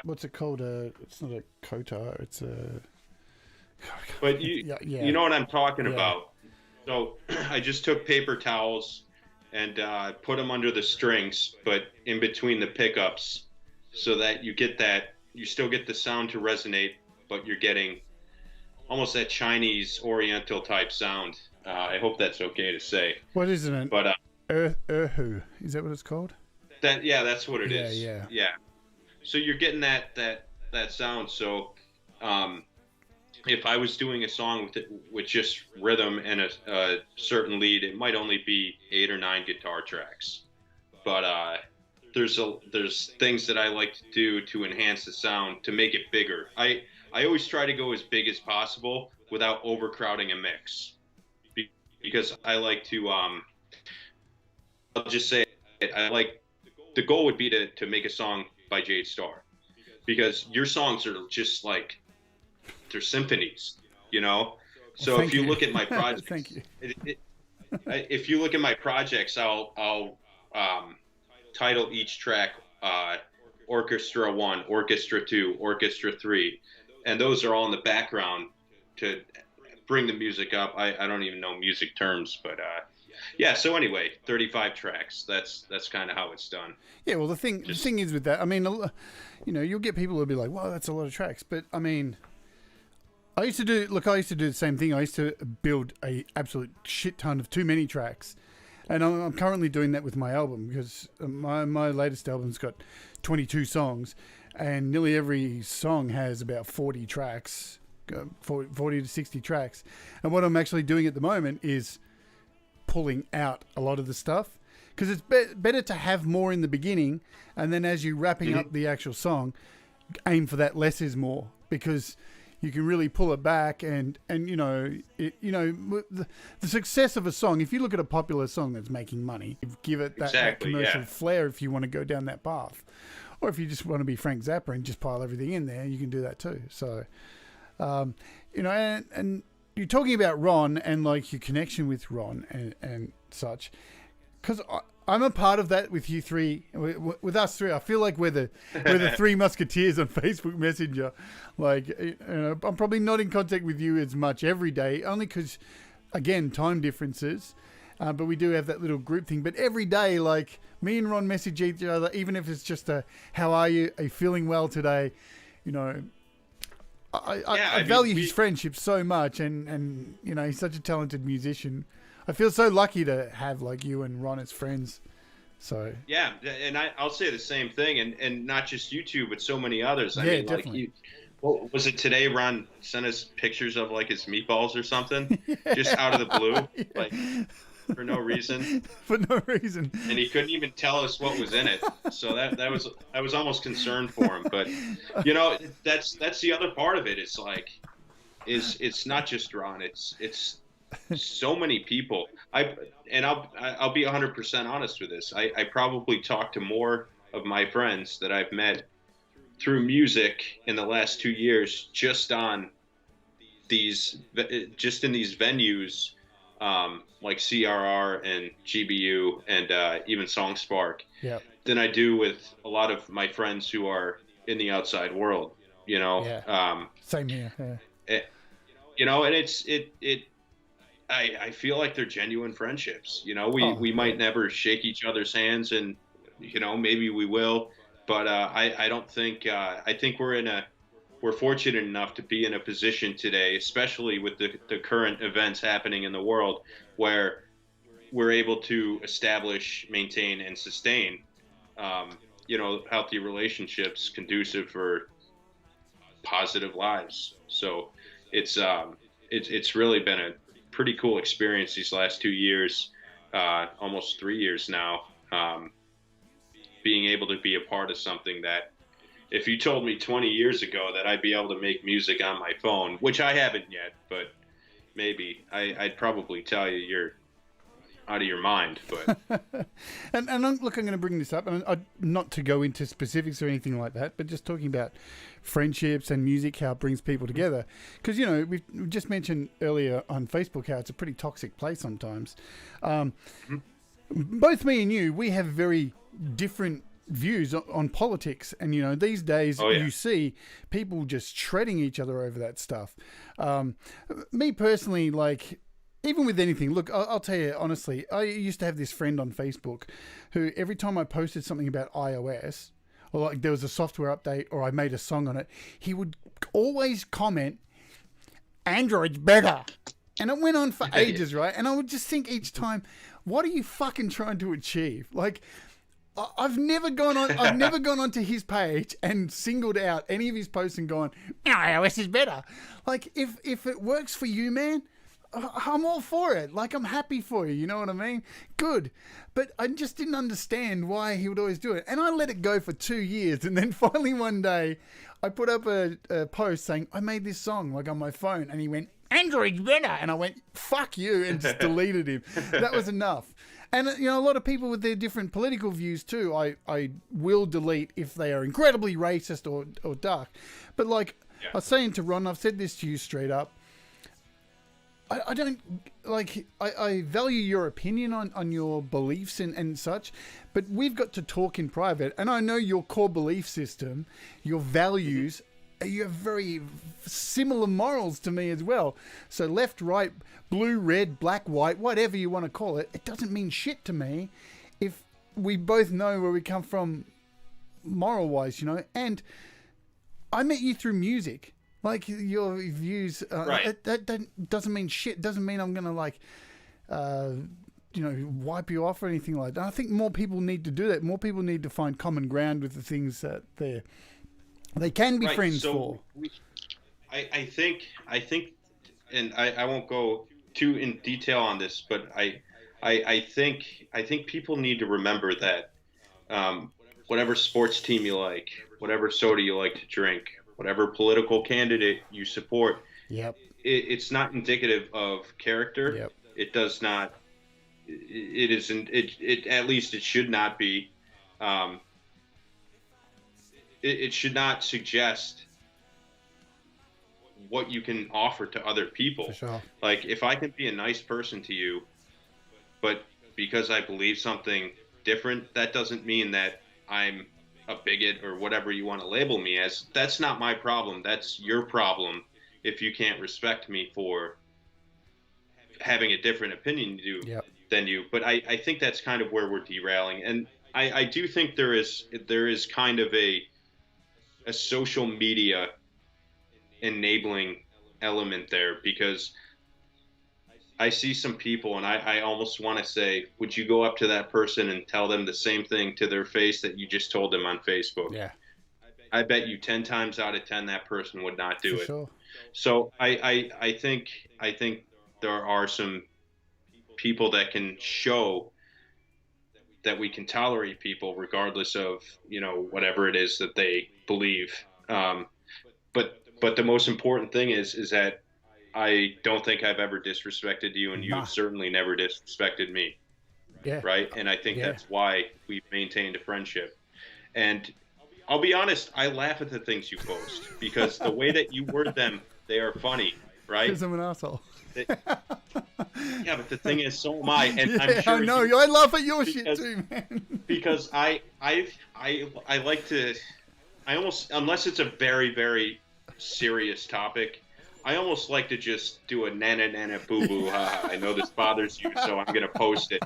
What's it called? It's not a kotar. It's a. But you know what I'm talking about. So I just took paper towels and put them under the strings, but in between the pickups, so that you still get the sound to resonate, but you're getting almost that Chinese Oriental type sound. I hope that's okay to say. What is it? But Erhu, is that what it's called? That's what it is. Yeah. So you're getting that sound. So if I was doing a song with just rhythm and a certain lead, it might only be 8 or 9 guitar tracks. But there's things that I like to do to enhance the sound, to make it bigger. I always try to go as big as possible without overcrowding a mix, because I like to I'll just say it, the goal would be to make a song by Jade Starr, because your songs are just like, they're symphonies, So if you look at my projects, thank you. If you look at my projects, I'll title each track Orchestra 1, Orchestra 2, Orchestra 3, and those are all in the background to bring the music up. I don't even know music terms, but so anyway, 35 tracks. That's kind of how it's done. Yeah, well, the thing is with that, I mean, you'll get people who'll be like, "Wow, that's a lot of tracks," but I mean, I used to do the same thing. I used to build a absolute shit ton of too many tracks, and I'm currently doing that with my album, because my latest album's got 22 songs, and nearly every song has about 40 tracks, 40 to 60 tracks. And what I'm actually doing at the moment is pulling out a lot of the stuff, because it's better to have more in the beginning, and then as you're wrapping up the actual song, aim for that less is more, because you can really pull it back, and the success of a song, if you look at a popular song that's making money, give it that commercial flair if you want to go down that path. Or if you just want to be Frank Zappa and just pile everything in there, you can do that too. So, and you're talking about Ron and like your connection with Ron and such, because I'm a part of that with you three, with us three. I feel like we're the three musketeers on Facebook Messenger. Like, I'm probably not in contact with you as much every day, only because, again, time differences. But we do have that little group thing. But every day, like, me and Ron message each other, even if it's just how are you? Are you feeling well today? I value his friendship so much, and he's such a talented musician. I feel so lucky to have like you and Ron as friends. So yeah, and I'll say the same thing, and not just you two, but so many others. I mean, definitely. What was it today? Ron sent us pictures of like his meatballs or something, just out of the blue, like for no reason. For no reason. And he couldn't even tell us what was in it. So I was almost concerned for him. But that's the other part of it. It's like, it's not just Ron. It's so many people. I'll be 100% honest with this. I probably talk to more of my friends that I've met through music in the last 2 years, just in these venues, like CRR and GBU and even SongSpark, Yeah. than I do with a lot of my friends who are in the outside world. Yeah. Same here. Yeah. And I feel like they're genuine friendships. We might never shake each other's hands, and maybe we will, but I don't think I think we're fortunate enough to be in a position today, especially with the current events happening in the world, where we're able to establish, maintain, and sustain healthy relationships conducive for positive lives. So it's really been a pretty cool experience these last 2 years, almost 3 years now, being able to be a part of something that, if you told me 20 years ago that I'd be able to make music on my phone, which I haven't yet, but maybe, I'd probably tell you you're out of your mind. But and look, I'm going to bring this up, and not to go into specifics or anything like that, but just talking about friendships and music, how it brings people together. Because we've just mentioned earlier on Facebook how it's a pretty toxic place sometimes. Both me and you, we have very different views on politics, and these days you see people just shredding each other over that stuff. Me personally, like, even with anything, look, I'll tell you honestly, I used to have this friend on Facebook who, every time I posted something about iOS, or like there was a software update or I made a song on it, he would always comment, "Android's better." And it went on for ages, right? And I would just think each time, what are you fucking trying to achieve? Like, I've never gone onto his page and singled out any of his posts and gone, iOS is better. Like, if it works for you, man, I'm all for it. Like, I'm happy for you. You know what I mean? Good. But I just didn't understand why he would always do it. And I let it go for 2 years. And then finally one day I put up a post saying, I made this song, like, on my phone. And he went, Android's better. And I went, fuck you, and just deleted him. That was enough. And, a lot of people with their different political views too, I will delete if they are incredibly racist or dark. But like I was saying to Ron, I've said this to you straight up, I don't, like, I value your opinion on your beliefs and such, but we've got to talk in private. And I know your core belief system, your values, you have very similar morals to me as well. So left, right, blue, red, black, white, whatever you want to call it, it doesn't mean shit to me if we both know where we come from moral-wise, And I met you through music. Like, your views, right. that doesn't mean shit. Doesn't mean I'm going to, like, wipe you off or anything like that. I think more people need to do that. More people need to find common ground with the things that they can be friends for. I think, and I won't go too in detail on this, but I think people need to remember that whatever sports team you like, whatever soda you like to drink, whatever political candidate you support, it's not indicative of character. Yep. It does not. It isn't. It at least it should not be. It should not suggest what you can offer to other people. For sure. Like, if I can be a nice person to you, but because I believe something different, that doesn't mean that I'm a bigot or whatever you want to label me as. That's not my problem. That's your problem if you can't respect me for having a different opinion than you. But I think that's kind of where we're derailing. And I do think there is kind of a social media enabling element there, because I see some people and I almost want to say, would you go up to that person and tell them the same thing to their face that you just told them on Facebook? Yeah. I bet you 10 times out of 10 that person would not do For it. Sure. So I think there are some people that can show that we can tolerate people regardless of, whatever it is that they believe. But the most important thing is that I don't think I've ever disrespected you, and you've certainly never disrespected me. Yeah. Right. And I think that's why we've maintained a friendship. And I'll be honest, I laugh at the things you post because the way that you word them, they are funny, right? Because I'm an asshole. Yeah, but the thing is, so am I, and Yeah, I'm sure I know. I laugh at your shit too, man. because I like to, I almost, unless it's a very, very serious topic, I almost like to just do a nana boo boo. I know this bothers you, so I'm gonna post it.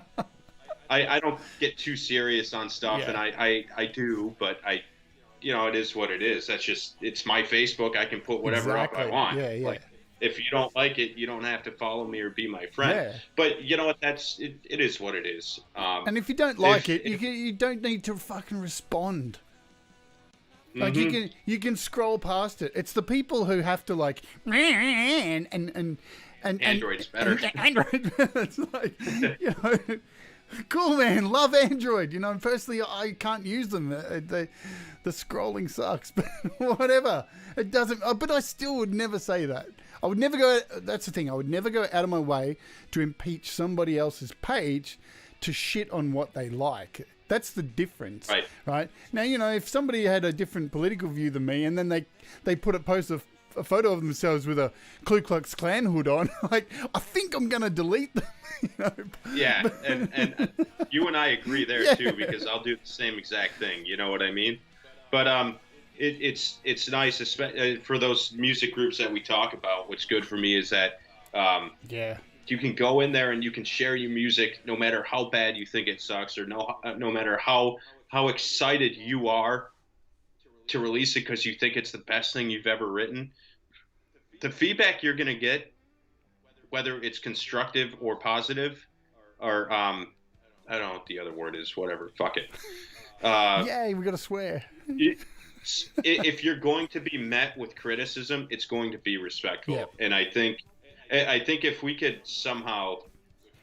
I don't get too serious on stuff, Yeah. and I do, but it is what it is. That's just, it's my Facebook. I can put whatever up I want. Yeah, yeah. Like, if you don't like it, you don't have to follow me or be my friend. Yeah. But you know what? It is what it is. And if you don't like it, you don't need to fucking respond. Like you can scroll past it. It's the people who have to like and Android's better. Android. It's like, cool, man. Love Android. Personally, I can't use them. The scrolling sucks, but whatever. It doesn't. But I still would never say that. I would never go. That's the thing. I would never go out of my way to impeach somebody else's page to shit on what they like. That's the difference, right? Now, if somebody had a different political view than me, and then they post a photo of themselves with a Ku Klux Klan hood on, like, I think I'm gonna delete them. Yeah, and you and I agree there too, because I'll do the same exact thing. You know what I mean? But it's nice, especially for those music groups that we talk about. What's good for me is that you can go in there and you can share your music, no matter how bad you think it sucks, or no matter how excited you are to release it because you think it's the best thing you've ever written. The feedback you're going to get, whether it's constructive or positive, or I don't know what the other word is, whatever, fuck it. Yay, we got to swear. If you're going to be met with criticism, it's going to be respectful. Yeah. And I think if we could somehow,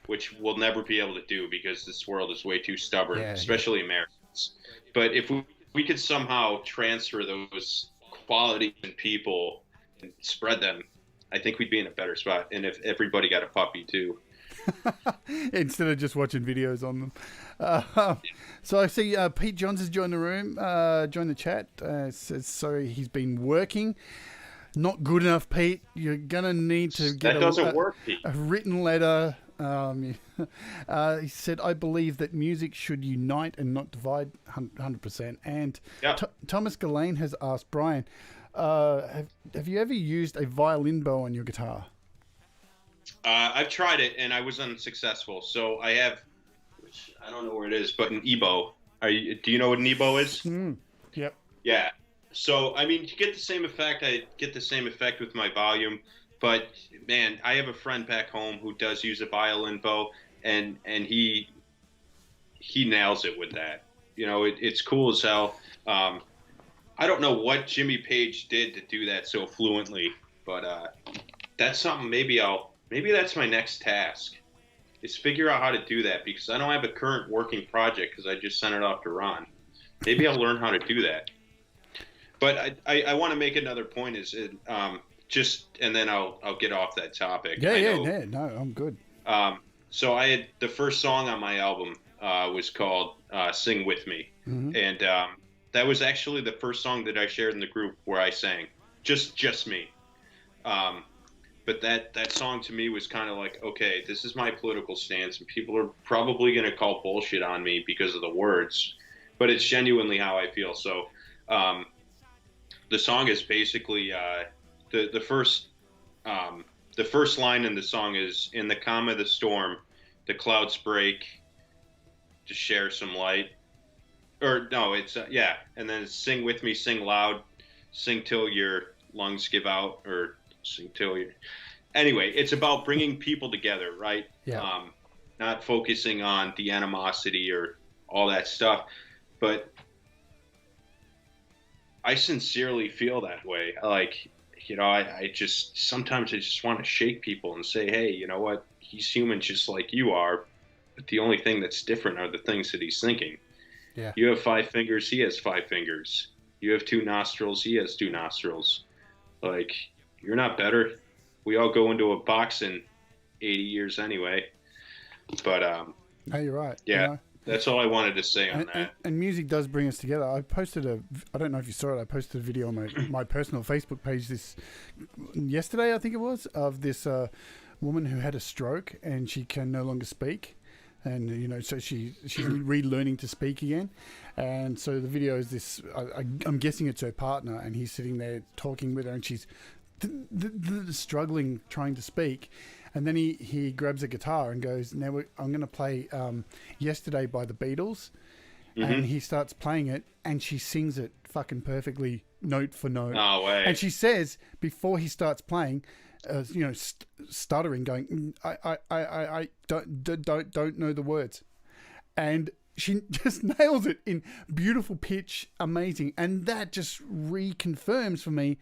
which we'll never be able to do because this world is way too stubborn, especially Americans, but if we could somehow transfer those qualities in people and spread them, I think we'd be in a better spot. And if everybody got a puppy too. Instead of just watching videos on them. So I see Pete Johns has joined the room, joined the chat. Says sorry, he's been working. Not good enough, Pete. You're gonna need to get a written letter. He said, "I believe that music should unite and not divide." 100%. And Thomas Gillane has asked Brian, "Have you ever used a violin bow on your guitar?" I've tried it and I was unsuccessful. So I have, which I don't know where it is, but an EBow. Do you know what an EBow is? Yep. Yeah. So, I mean, you get the same effect. I get the same effect with my volume. But, man, I have a friend back home who does use a violin bow, and he nails it with that. It's cool as hell. I don't know what Jimmy Page did to do that so fluently, but that's something maybe that's my next task, is figure out how to do that, because I don't have a current working project because I just sent it off to Ron. Maybe I'll learn how to do that. But I want to make another point is and then I'll get off that topic. Yeah. No, I'm good. So I had the first song on my album was called "Sing With Me," and that was actually the first song that I shared in the group where I sang, just me. But that song to me was kind of like, okay, this is my political stance, and people are probably going to call bullshit on me because of the words, but it's genuinely how I feel. So. The song is basically the first line in the song is, "In the calm of the storm, the clouds break to share some light." Or no, it's and then it's "Sing with me, sing loud, sing till your lungs give out," or "Sing till you." Anyway, it's about bringing people together, right? Yeah. Not focusing on the animosity or all that stuff, but I sincerely feel that way. Like, I sometimes want to shake people and say, hey, you know what? He's human just like you are. But the only thing that's different are the things that he's thinking. Yeah. You have 5 fingers. He has 5 fingers. You have 2 nostrils. He has 2 nostrils. Like, you're not better. We all go into a box in 80 years anyway. But, no, you're right. Yeah. That's all I wanted to say on that. And music does bring us together. I don't know if you saw it, I posted a video on my personal Facebook page yesterday, I think it was, of this woman who had a stroke and she can no longer speak. And, you know, so she's relearning to speak again. And so the video is this, I'm guessing it's her partner, and he's sitting there talking with her, and she's struggling trying to speak. And then he grabs a guitar and goes, I'm going to play Yesterday by the Beatles. Mm-hmm. And he starts playing it, and she sings it fucking perfectly, note for note. No way. And she says, before he starts playing, you know, stuttering, going, I don't know the words. And she just nails it in beautiful pitch, amazing. And that just reconfirms for me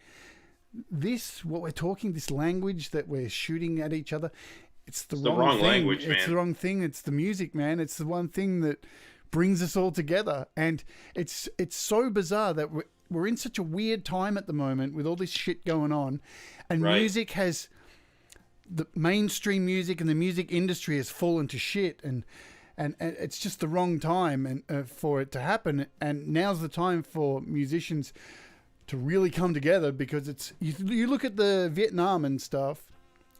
what we're talking, this language that we're shooting at each other. It's the wrong thing. Language, man. It's the wrong thing. It's the music, man. It's the one thing that brings us all together. And it's so bizarre that we're in such a weird time at the moment with all this shit going on, and music has, the mainstream music and the music industry has fallen to shit, and it's just the wrong time and for it to happen. And now's the time for musicians to really come together, because it's you look at the Vietnam and stuff.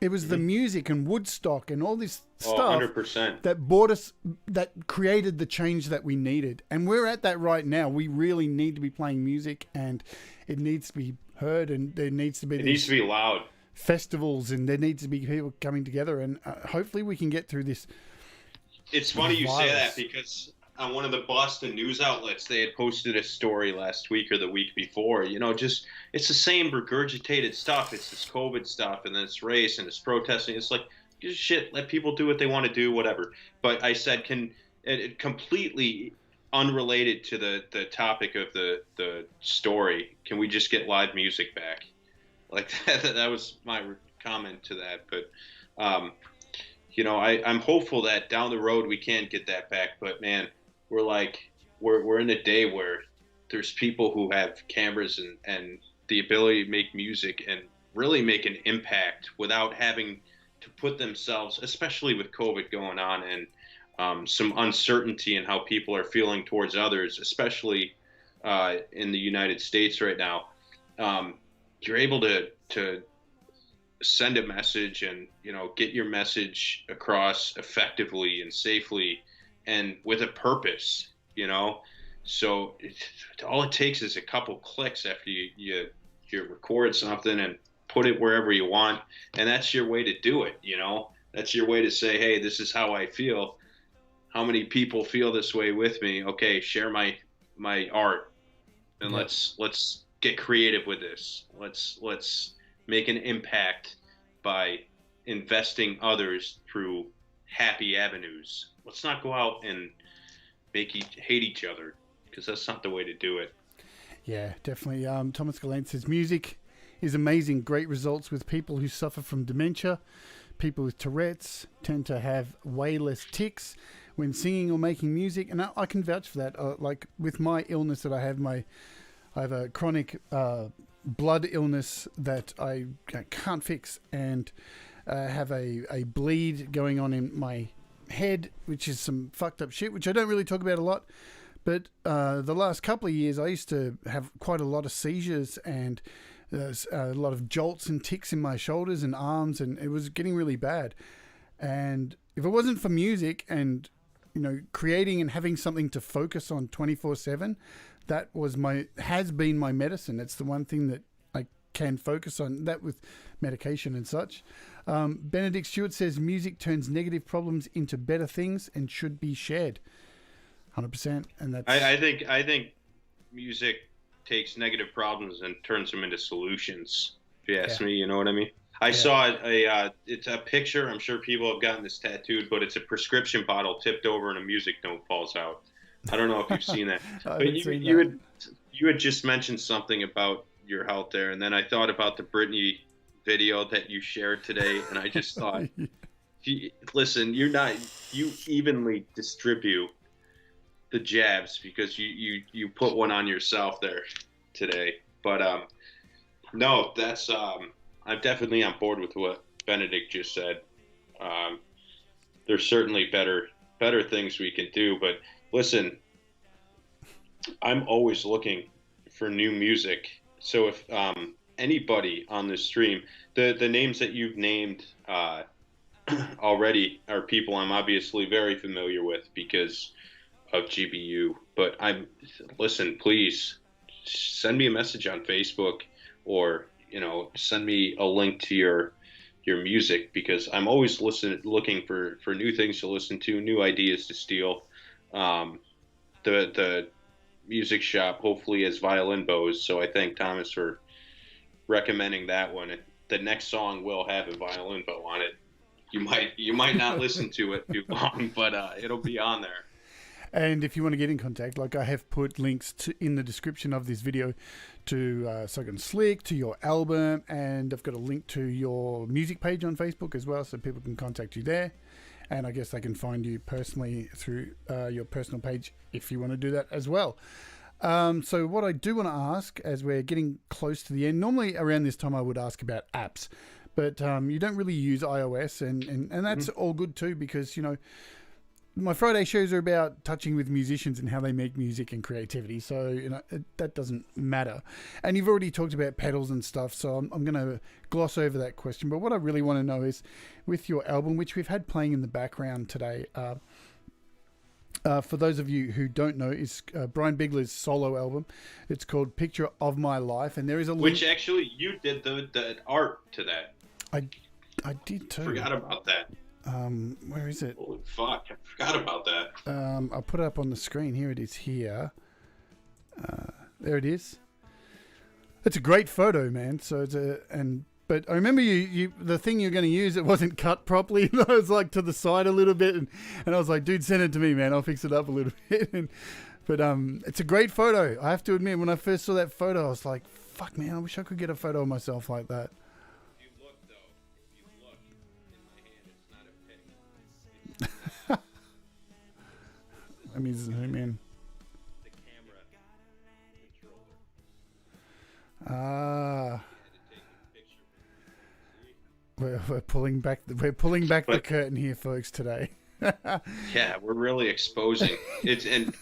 It was the music and Woodstock and all this stuff 100%. that brought us, that created the change that we needed. And we're at that right now. We really need to be playing music, and it needs to be heard, and there needs to be loud festivals, and there needs to be people coming together, and hopefully we can get through this. It's funny you say that, because on one of the Boston news outlets, they had posted a story last week or the week before, you know, just, it's the same regurgitated stuff. It's this COVID stuff, and this race, and this protesting. It's like, just shit, let people do what they want to do, whatever. But I said, completely unrelated to the topic of the story, can we just get live music back? Like, that was my comment to that. But, you know, I'm hopeful that down the road we can get that back. But, man, we're in a day where there's people who have cameras and the ability to make music and really make an impact without having to put themselves, especially with COVID going on, and some uncertainty in how people are feeling towards others, especially in the United States right now. You're able to send a message and, you know, get your message across effectively and safely and with a purpose, you know. So all it takes is a couple clicks after you record something and put it wherever you want, and that's your way to do it, you know. That's your way to say, hey, this is how I feel. How many people feel this way with me? Okay, share my art, and let's get creative with this. Let's make an impact by investing others through happy avenues. Let's not go out and hate each other, because that's not the way to do it. Yeah, definitely. Thomas Gallant says music is amazing. Great results with people who suffer from dementia. People with Tourette's tend to have way less tics when singing or making music, and I can vouch for that. Like with my illness that I have a chronic blood illness that I can't fix, and have a bleed going on in my head, which is some fucked up shit, which I don't really talk about a lot. But the last couple of years, I used to have quite a lot of seizures and a lot of jolts and tics in my shoulders and arms, and it was getting really bad. And if it wasn't for music and, you know, creating and having something to focus on 24/7, that has been my medicine. It's the one thing that I can focus on, that with medication and such. Benedict Stewart says music turns negative problems into better things and should be shared. 100%. And that's, I think music takes negative problems and turns them into solutions, if you ask me, you know what I mean? I saw it's a picture, I'm sure people have gotten this tattooed, but it's a prescription bottle tipped over and a music note falls out. I don't know if you've seen that. But you had just mentioned something about your health there, and then I thought about the Britney video that you shared today, and I just thought, listen, you evenly distribute the jabs, because you put one on yourself there today. But no, that's I'm definitely on board with what Benedict just said. There's certainly better things we can do, but Listen, I'm always looking for new music. So if anybody on this stream, the names that you've named already are people I'm obviously very familiar with because of GBU. But listen, please send me a message on Facebook, or send me a link to your music, because I'm always looking for new things to listen to, new ideas to steal. The music shop hopefully has violin bows, so I thank Thomas for recommending that one. The next song will have a violin bow on it. You might not listen to it too long, but it'll be on there. And if you want to get in contact, like I have put links in the description of this video to Saigon Slick, to your album, and I've got a link to your music page on Facebook as well, so people can contact you there. And I guess they can find you personally through your personal page if you want to do that as well. So what I do want to ask, as we're getting close to the end, normally around this time I would ask about apps, but you don't really use iOS, and that's all good too, because, my Friday shows are about touching with musicians and how they make music and creativity. So, that doesn't matter. And you've already talked about pedals and stuff, so I'm going to gloss over that question. But what I really want to know is, with your album, which we've had playing in the background today, for those of you who don't know, is Brian Bigler's solo album. It's called Picture of My Life, and there is a link. Which actually, you did the art to that. I did too. Forgot about that. Where is it? Holy fuck, I forgot about that. I'll put it up on the screen. Here it is here. There it is. It's a great photo, man. So but I remember you the thing you're going to use, it wasn't cut properly. It was like to the side a little bit, and I was like, dude, send it to me, man. I'll fix it up a little bit. But it's a great photo. I have to admit, when I first saw that photo, I was like, fuck, man, I wish I could get a photo of myself like that. Let me zoom in. The camera controller. We're pulling back the curtain here, folks, today. Yeah, we're really exposing it, and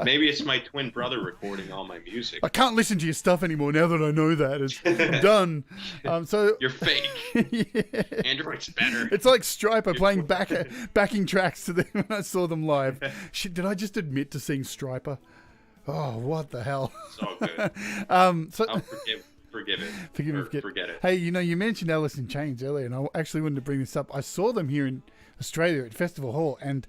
maybe it's my twin brother recording all my music. I can't listen to your stuff anymore now that I know that it's done. So you're fake. Yeah. Android's better. It's like Striper playing backing tracks to them when I saw them live. Shit, did I just admit to seeing Striper? Oh, what the hell? It's all good. So I'll forgive it. Forget it. Hey, you mentioned Alice in Chains earlier, and I actually wanted to bring this up. I saw them here in Australia at Festival Hall, and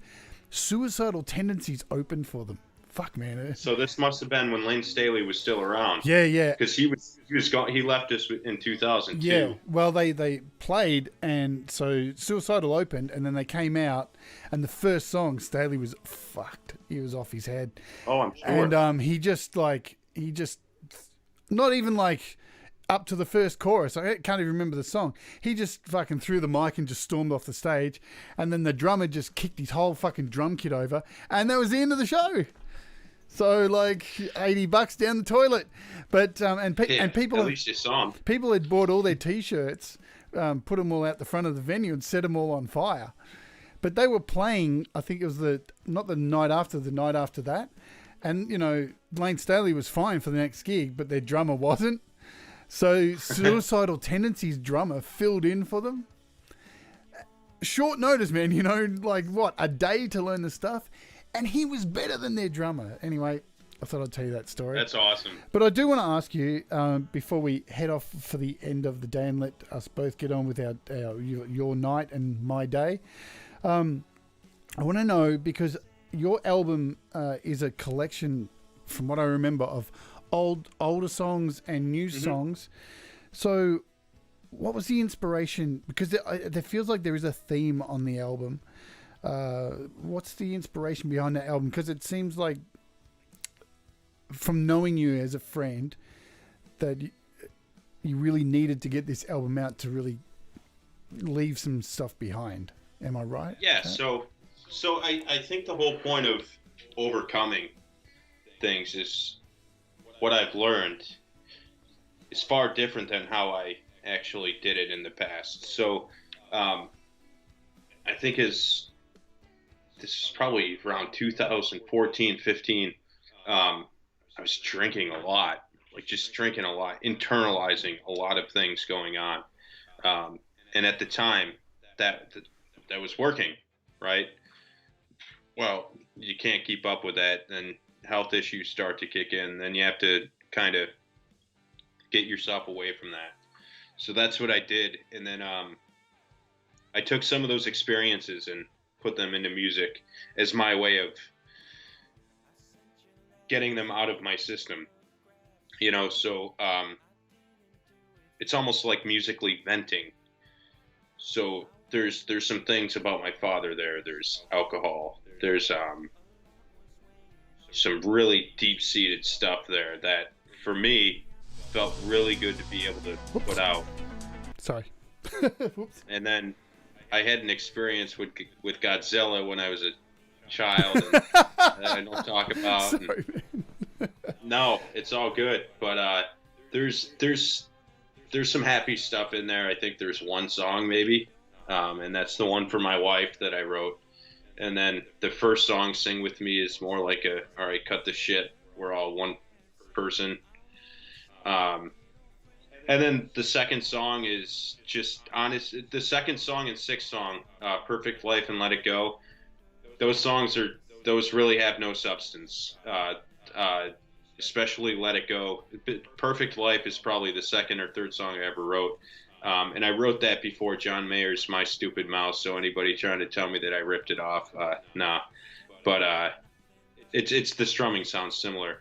Suicidal Tendencies opened for them. Fuck, man. So this must have been when Lane Staley was still around. Yeah. Because he was gone. He left us in 2002. Yeah. Well, they played, and so Suicidal opened, and then they came out, and the first song, Staley was fucked. He was off his head. Oh, I'm sure. And he just not even like up to the first chorus. I can't even remember the song. He just fucking threw the mic and just stormed off the stage, and then the drummer just kicked his whole fucking drum kit over, and that was the end of the show. So like $80 down the toilet, but and people, at least you saw 'em. People had bought all their T-shirts, put them all out the front of the venue and set them all on fire. But they were playing. I think it was not the night after that, and Lane Staley was fine for the next gig, but their drummer wasn't. So Suicidal Tendencies drummer filled in for them. Short notice, man. Like what, a day to learn the stuff. And he was better than their drummer. Anyway, I thought I'd tell you that story. That's awesome. But I do want to ask you, before we head off for the end of the day and let us both get on with your night and my day, I want to know, because your album is a collection, from what I remember, of older songs and new songs. So what was the inspiration? Because there feels like there is a theme on the album. What's the inspiration behind that album? Because it seems like, from knowing you as a friend, that you really needed to get this album out to really leave some stuff behind. Am I right? Yeah. So I think the whole point of overcoming things is, what I've learned is far different than how I actually did it in the past. So I think as this is probably around 2014, 15. I was drinking a lot, like just drinking a lot, internalizing a lot of things going on. And at the time that was working, right? Well, you can't keep up with that. Then health issues start to kick in. Then you have to kind of get yourself away from that. So that's what I did. And then I took some of those experiences and put them into music as my way of getting them out of my system. You know, so it's almost like musically venting. So there's some things about my father there. There's alcohol. There's some really deep-seated stuff there that, for me, felt really good to be able to put out. Sorry. And then I had an experience with Godzilla when I was a child and that I don't talk about. Sorry, man. No, it's all good. But there's some happy stuff in there. I think there's one song maybe, and that's the one for my wife that I wrote. And then the first song, Sing With Me, is more like all right, cut the shit. We're all one person. And then the second song is just honest. The second song and sixth song, Perfect Life and Let It Go. Those really have no substance. Especially Let It Go. Perfect Life is probably the second or third song I ever wrote. And I wrote that before John Mayer's My Stupid Mouse, so anybody trying to tell me that I ripped it off, nah. But it's the strumming sounds similar.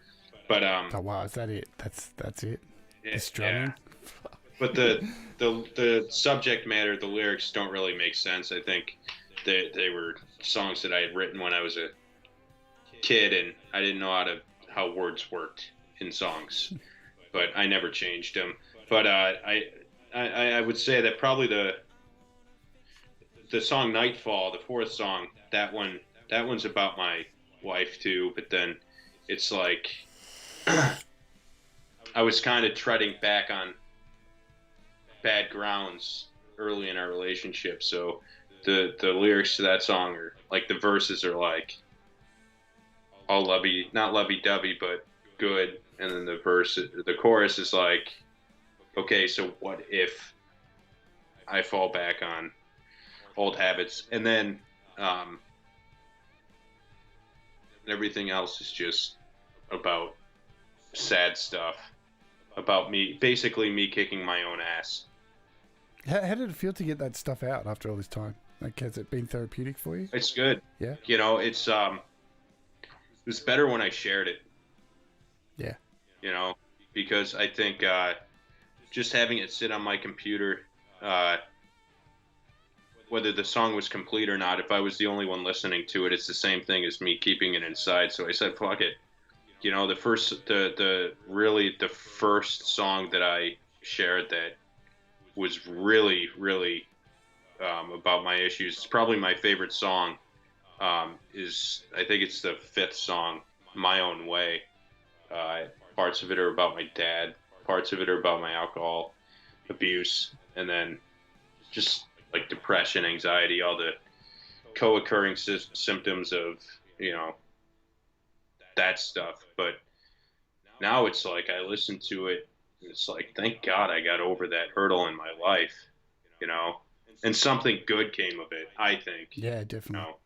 But oh wow, is that it? That's it. The strumming. Yeah. But the subject matter, the lyrics don't really make sense. I think they were songs that I had written when I was a kid, and I didn't know how words worked in songs. But I never changed them. But I would say that probably the song Nightfall, the fourth song, that one's about my wife too, but then it's like I was kind of treading back on bad grounds early in our relationship, so the lyrics to that song are like, the verses are like all not lovey-dovey, but good, and then the chorus is like, okay, so what if I fall back on old habits? And then everything else is just about sad stuff, about basically me kicking my own ass. How did it feel to get that stuff out after all this time? Like, has it been therapeutic for you? It's good. Yeah. You know, it was better when I shared it. Yeah. You know, because I think just having it sit on my computer, whether the song was complete or not, if I was the only one listening to it, it's the same thing as me keeping it inside. So I said, fuck it. You know, the first song that I shared that was really, really about my issues. It's probably my favorite song. I think it's the fifth song, My Own Way. Parts of it are about my dad. Parts of it are about my alcohol abuse, and then just like depression, anxiety, all the co-occurring symptoms of, you know, that stuff. But now it's like I listen to it, and it's like, thank God I got over that hurdle in my life, you know, and something good came of it, I think. Yeah, definitely. You know?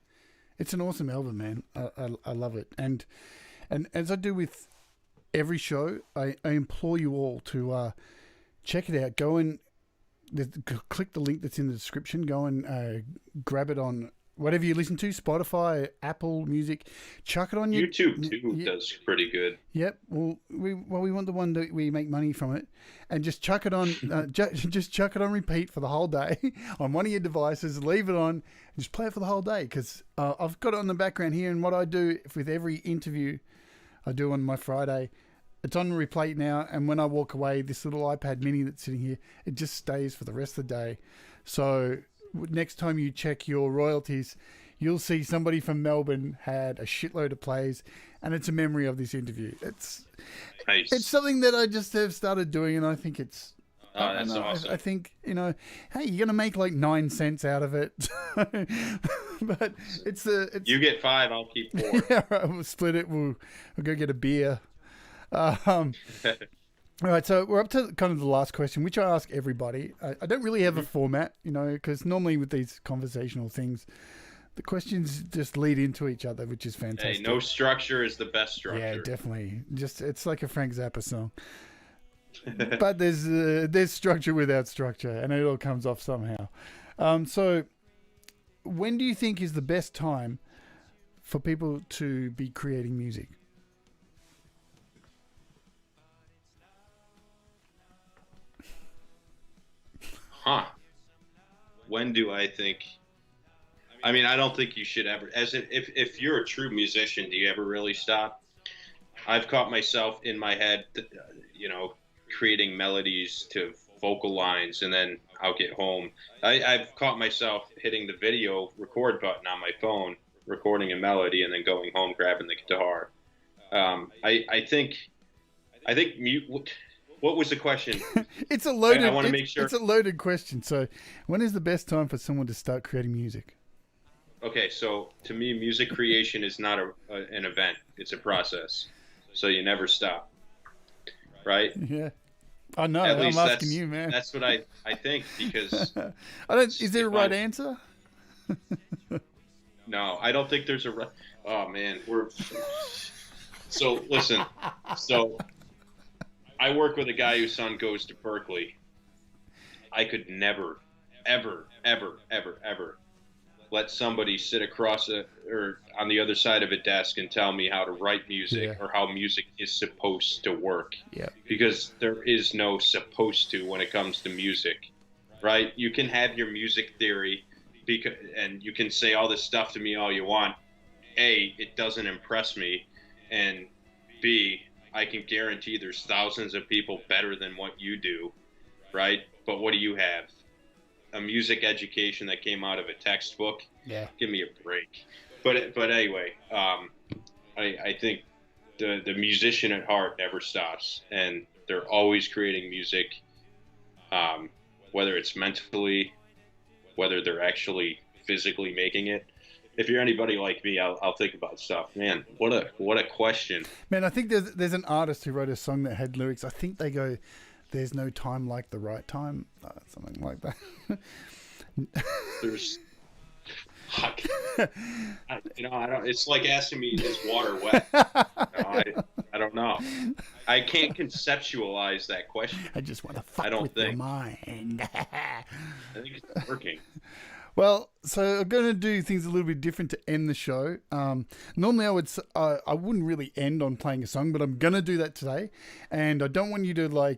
It's an awesome album, man. I love it. And as I do with every show, I implore you all to check it out. Go and click the link that's in the description. Go and grab it on whatever you listen to, Spotify, Apple Music. Chuck it on your YouTube too does pretty good. Yep. Well, we want the one that we make money from it, and just chuck it on. Just chuck it on repeat for the whole day on one of your devices. Leave it on. And just play it for the whole day, because I've got it on the background here. And what I do with every interview I do on my Friday, it's on replay now, and when I walk away, this little iPad mini that's sitting here, it just stays for the rest of the day. So next time you check your royalties, you'll see somebody from Melbourne had a shitload of plays, and it's a memory of this interview. Nice. It's something that I just have started doing, and I think it's Oh, that's awesome. I think, hey, you're going to make like 9 cents out of it. But it's you get 5, I'll keep 4. Yeah, right, we'll split it. We'll go get a beer. All right, so we're up to kind of the last question, which I ask everybody. I don't really have a format, because normally with these conversational things, the questions just lead into each other, which is fantastic. Hey, no structure is the best structure. Yeah, definitely. It's like a Frank Zappa song. But there's structure without structure, and it all comes off somehow. So when do you think is the best time for people to be creating music? When do I think? I mean, I don't think you should ever. If you're a true musician, do you ever really stop? I've caught myself in my head, creating melodies to vocal lines, and then I'll get home. I've caught myself hitting the video record button on my phone, recording a melody, and then going home, grabbing the guitar. I think. What was the question? It's a loaded. I want to make sure it's a loaded question. So, when is the best time for someone to start creating music? Okay, so to me, music creation is not an event; it's a process. So you never stop, right? Yeah, I know. At I'm least asking you, man. That's what I think, because Is there a right answer? No, I don't think there's a right. Oh man, So listen, I work with a guy whose son goes to Berkeley. I could never, ever, ever, ever, ever let somebody sit across or on the other side of a desk and tell me how to write music or how music is supposed to work. Yeah. Because there is no supposed to when it comes to music, right? You can have your music theory and you can say all this stuff to me all you want. A, it doesn't impress me, and B, I can guarantee there's thousands of people better than what you do, right? But what do you have? A music education that came out of a textbook? Yeah. Give me a break. But anyway, I think the musician at heart never stops, and they're always creating music, whether it's mentally, whether they're actually physically making it. If you're anybody like me, I'll think about stuff. Man, what a question. Man, I think there's an artist who wrote a song that had lyrics. I think they go, "There's no time like the right time," something like that. There's, I don't. It's like asking me, is water wet? I don't know. I can't conceptualize that question. I just want to fuck with your mind. I think it's working. Well, so I'm going to do things a little bit different to end the show. Normally I wouldn't really end on playing a song, but I'm going to do that today. And I don't want you to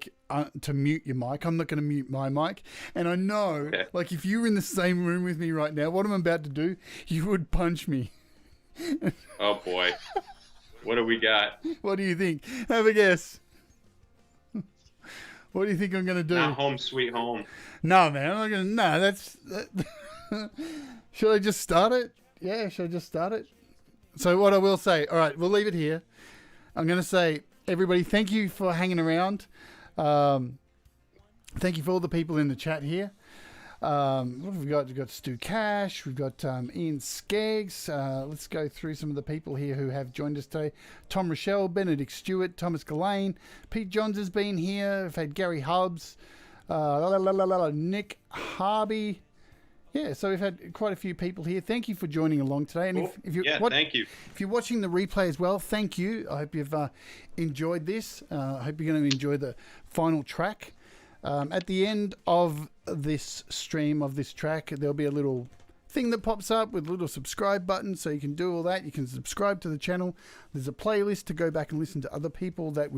to mute your mic. I'm not going to mute my mic. And I know, if you were in the same room with me right now, what I'm about to do, you would punch me. Oh boy. What do we got? What do you think? Have a guess. What do you think I'm going to do? Not Home Sweet Home. No, man. I'm not going to. No, that's... Should I just start it? Yeah, should I just start it? So what I will say, all right, we'll leave it here. I'm going to say, everybody, thank you for hanging around. Thank you for all the people in the chat here. What have we got? We've got Stu Cash. We've got Ian Skeggs. Let's go through some of the people here who have joined us today. Tom Rochelle, Benedict Stewart, Thomas Gillane. Pete Johns has been here. We've had Gary Hubbs. Nick Harvey. Yeah, so we've had quite a few people here. Thank you for joining along today. And if you're, thank you. If you're watching the replay as well, thank you. I hope you've enjoyed this. I hope you're going to enjoy the final track. At the end of this stream of this track, there'll be a little thing that pops up with a little subscribe button, so you can do all that. You can subscribe to the channel. There's a playlist to go back and listen to other people that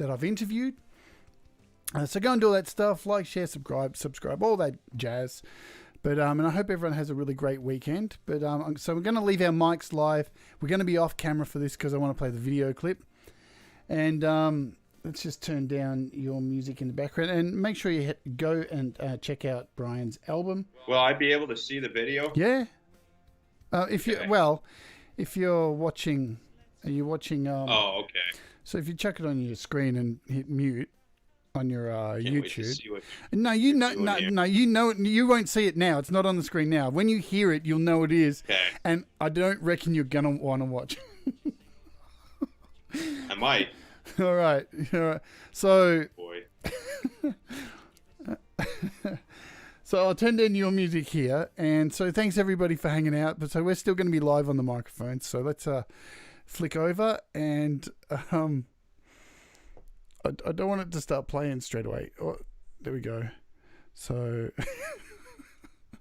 I've interviewed. So go and do all that stuff, like, share, subscribe, all that jazz. But and I hope everyone has a really great weekend. But so we're going to leave our mics live. We're going to be off camera for this because I want to play the video clip. And let's just turn down your music in the background and make sure you go and check out Brian's album. Will I be able to see the video? Yeah. If you're watching, are you watching? Oh, okay. So if you chuck it on your screen and hit mute. on your Can't wait to YouTube. see what No, you know, you won't see it now. It's not on the screen now. When you hear it, you'll know it is. Okay. And I don't reckon you're gonna want to watch. I might. All right. So. Boy. So I'll turn down your music here, and so thanks everybody for hanging out. But so we're still going to be live on the microphone. So let's flick over, and I don't want it to start playing straight away. Oh, there we go. So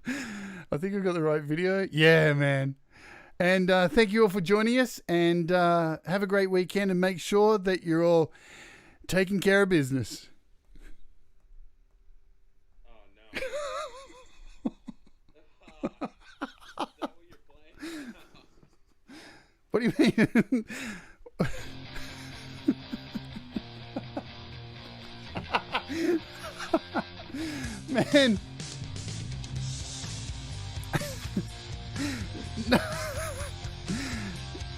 I think I've got the right video. Yeah, man. And thank you all for joining us, and have a great weekend, and make sure that you're all taking care of business. What do you mean? Man.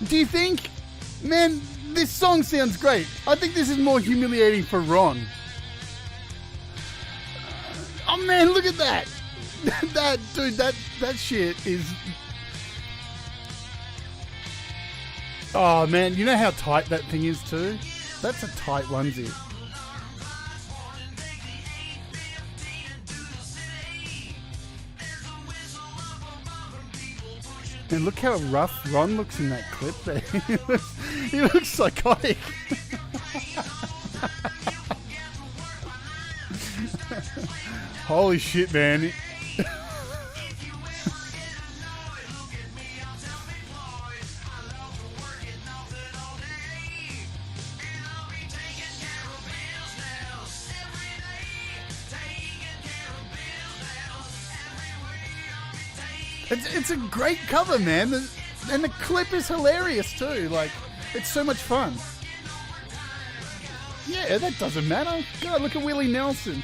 Do you think? Man, this song sounds great. I think this is more humiliating for Ron. Oh man, look at that. That shit is... Oh man, you know how tight that thing is too? That's a tight onesie. And look how rough Ron looks in that clip there. He looks psychotic. Holy shit, man. It's a great cover, man. And the clip is hilarious too. Like, it's so much fun. Yeah, that doesn't matter. God, look at Willie Nelson.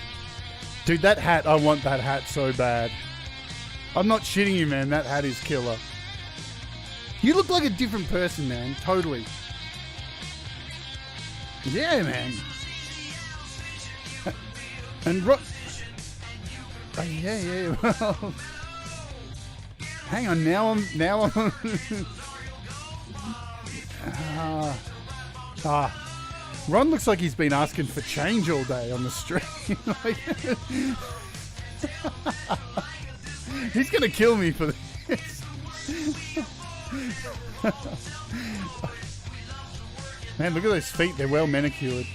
Dude, that hat, I want that hat so bad. I'm not shitting you, man. That hat is killer. You look like a different person, man. Totally. Yeah, man. And oh, yeah, well... Hang on, now I'm Ron looks like he's been asking for change all day on the street. Like, he's gonna kill me for this. Man, look at those feet, they're well manicured.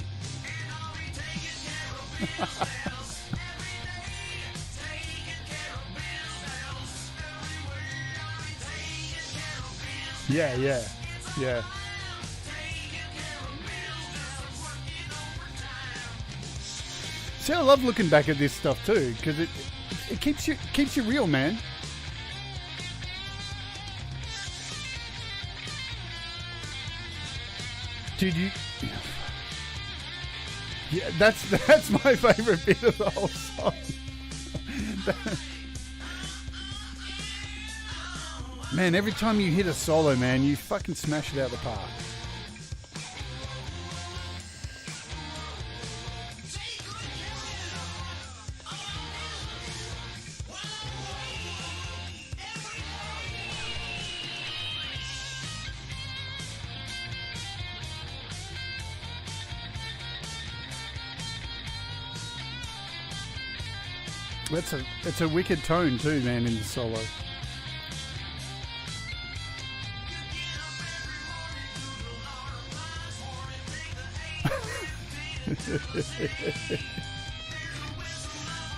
Yeah. See, I love looking back at this stuff too, because it keeps you real, man. Dude, yeah, that's my favorite bit of the whole song. Man, every time you hit a solo, man, you fucking smash it out the park. It's a wicked tone too, man, in the solo.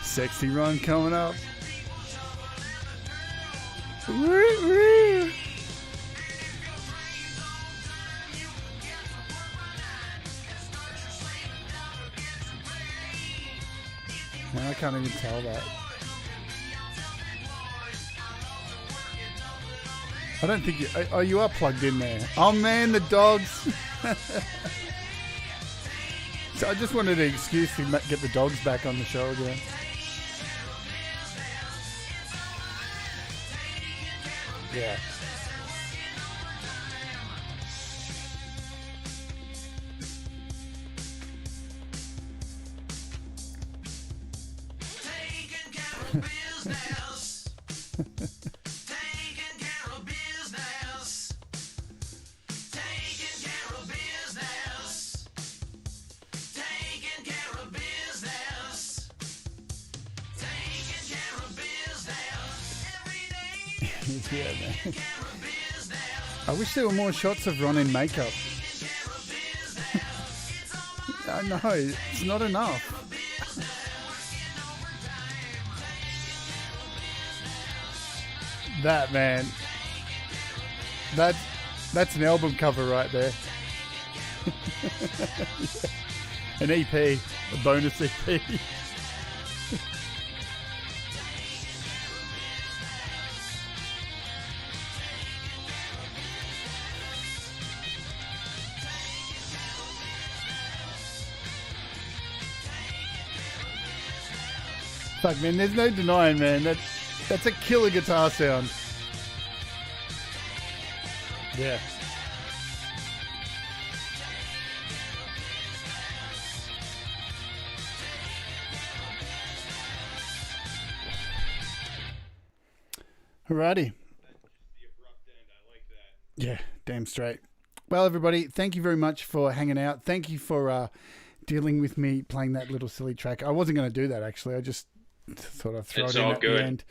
Sexy Ron coming up. Man, I can't even tell that. I don't think you are plugged in there. Oh man, the dogs. So I just wanted an excuse to get the dogs back on the show again. Yeah. business. Taking care of business. Taking care of business. Taking care of business. Taking care of business. Every day. Yeah, man. Taking care of business. I wish there were more shots of Ron in makeup. Taking care of business. It's all my I know, it's not enough. That, man. That's an album cover right there. Yeah. An EP, a bonus EP. Fuck, man, there's no denying, man. That's a killer guitar sound. Yeah. Alrighty. The abrupt end, I like that. Yeah, damn straight. Well, everybody, thank you very much for hanging out. Thank you for dealing with me playing that little silly track. I wasn't going to do that, actually. I just thought I'd throw It's it in all at good. the end.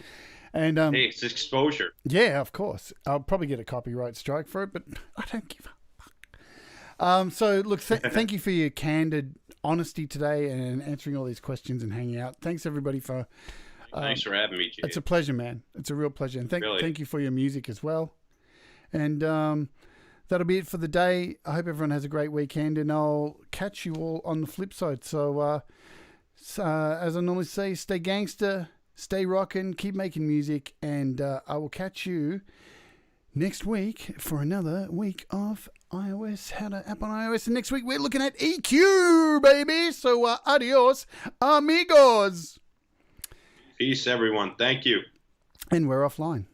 And Hey, it's exposure. yeah, of course. I'll probably get a copyright strike for it, but I don't give a fuck. So, look, thank you for your candid honesty today and answering all these questions and hanging out. Thanks, everybody, for... Thanks for having me, Jade. It's a pleasure, man. It's a real pleasure. And Really. thank you for your music as well. And that'll be it for the day. I hope everyone has a great weekend, and I'll catch you all on the flip side. So, as I normally say, stay gangster, stay rocking, keep making music, and I will catch you next week for another week of iOS, how to app on iOS. And next week we're looking at EQ, baby. So, adios, amigos. Peace, everyone. Thank you. And we're offline.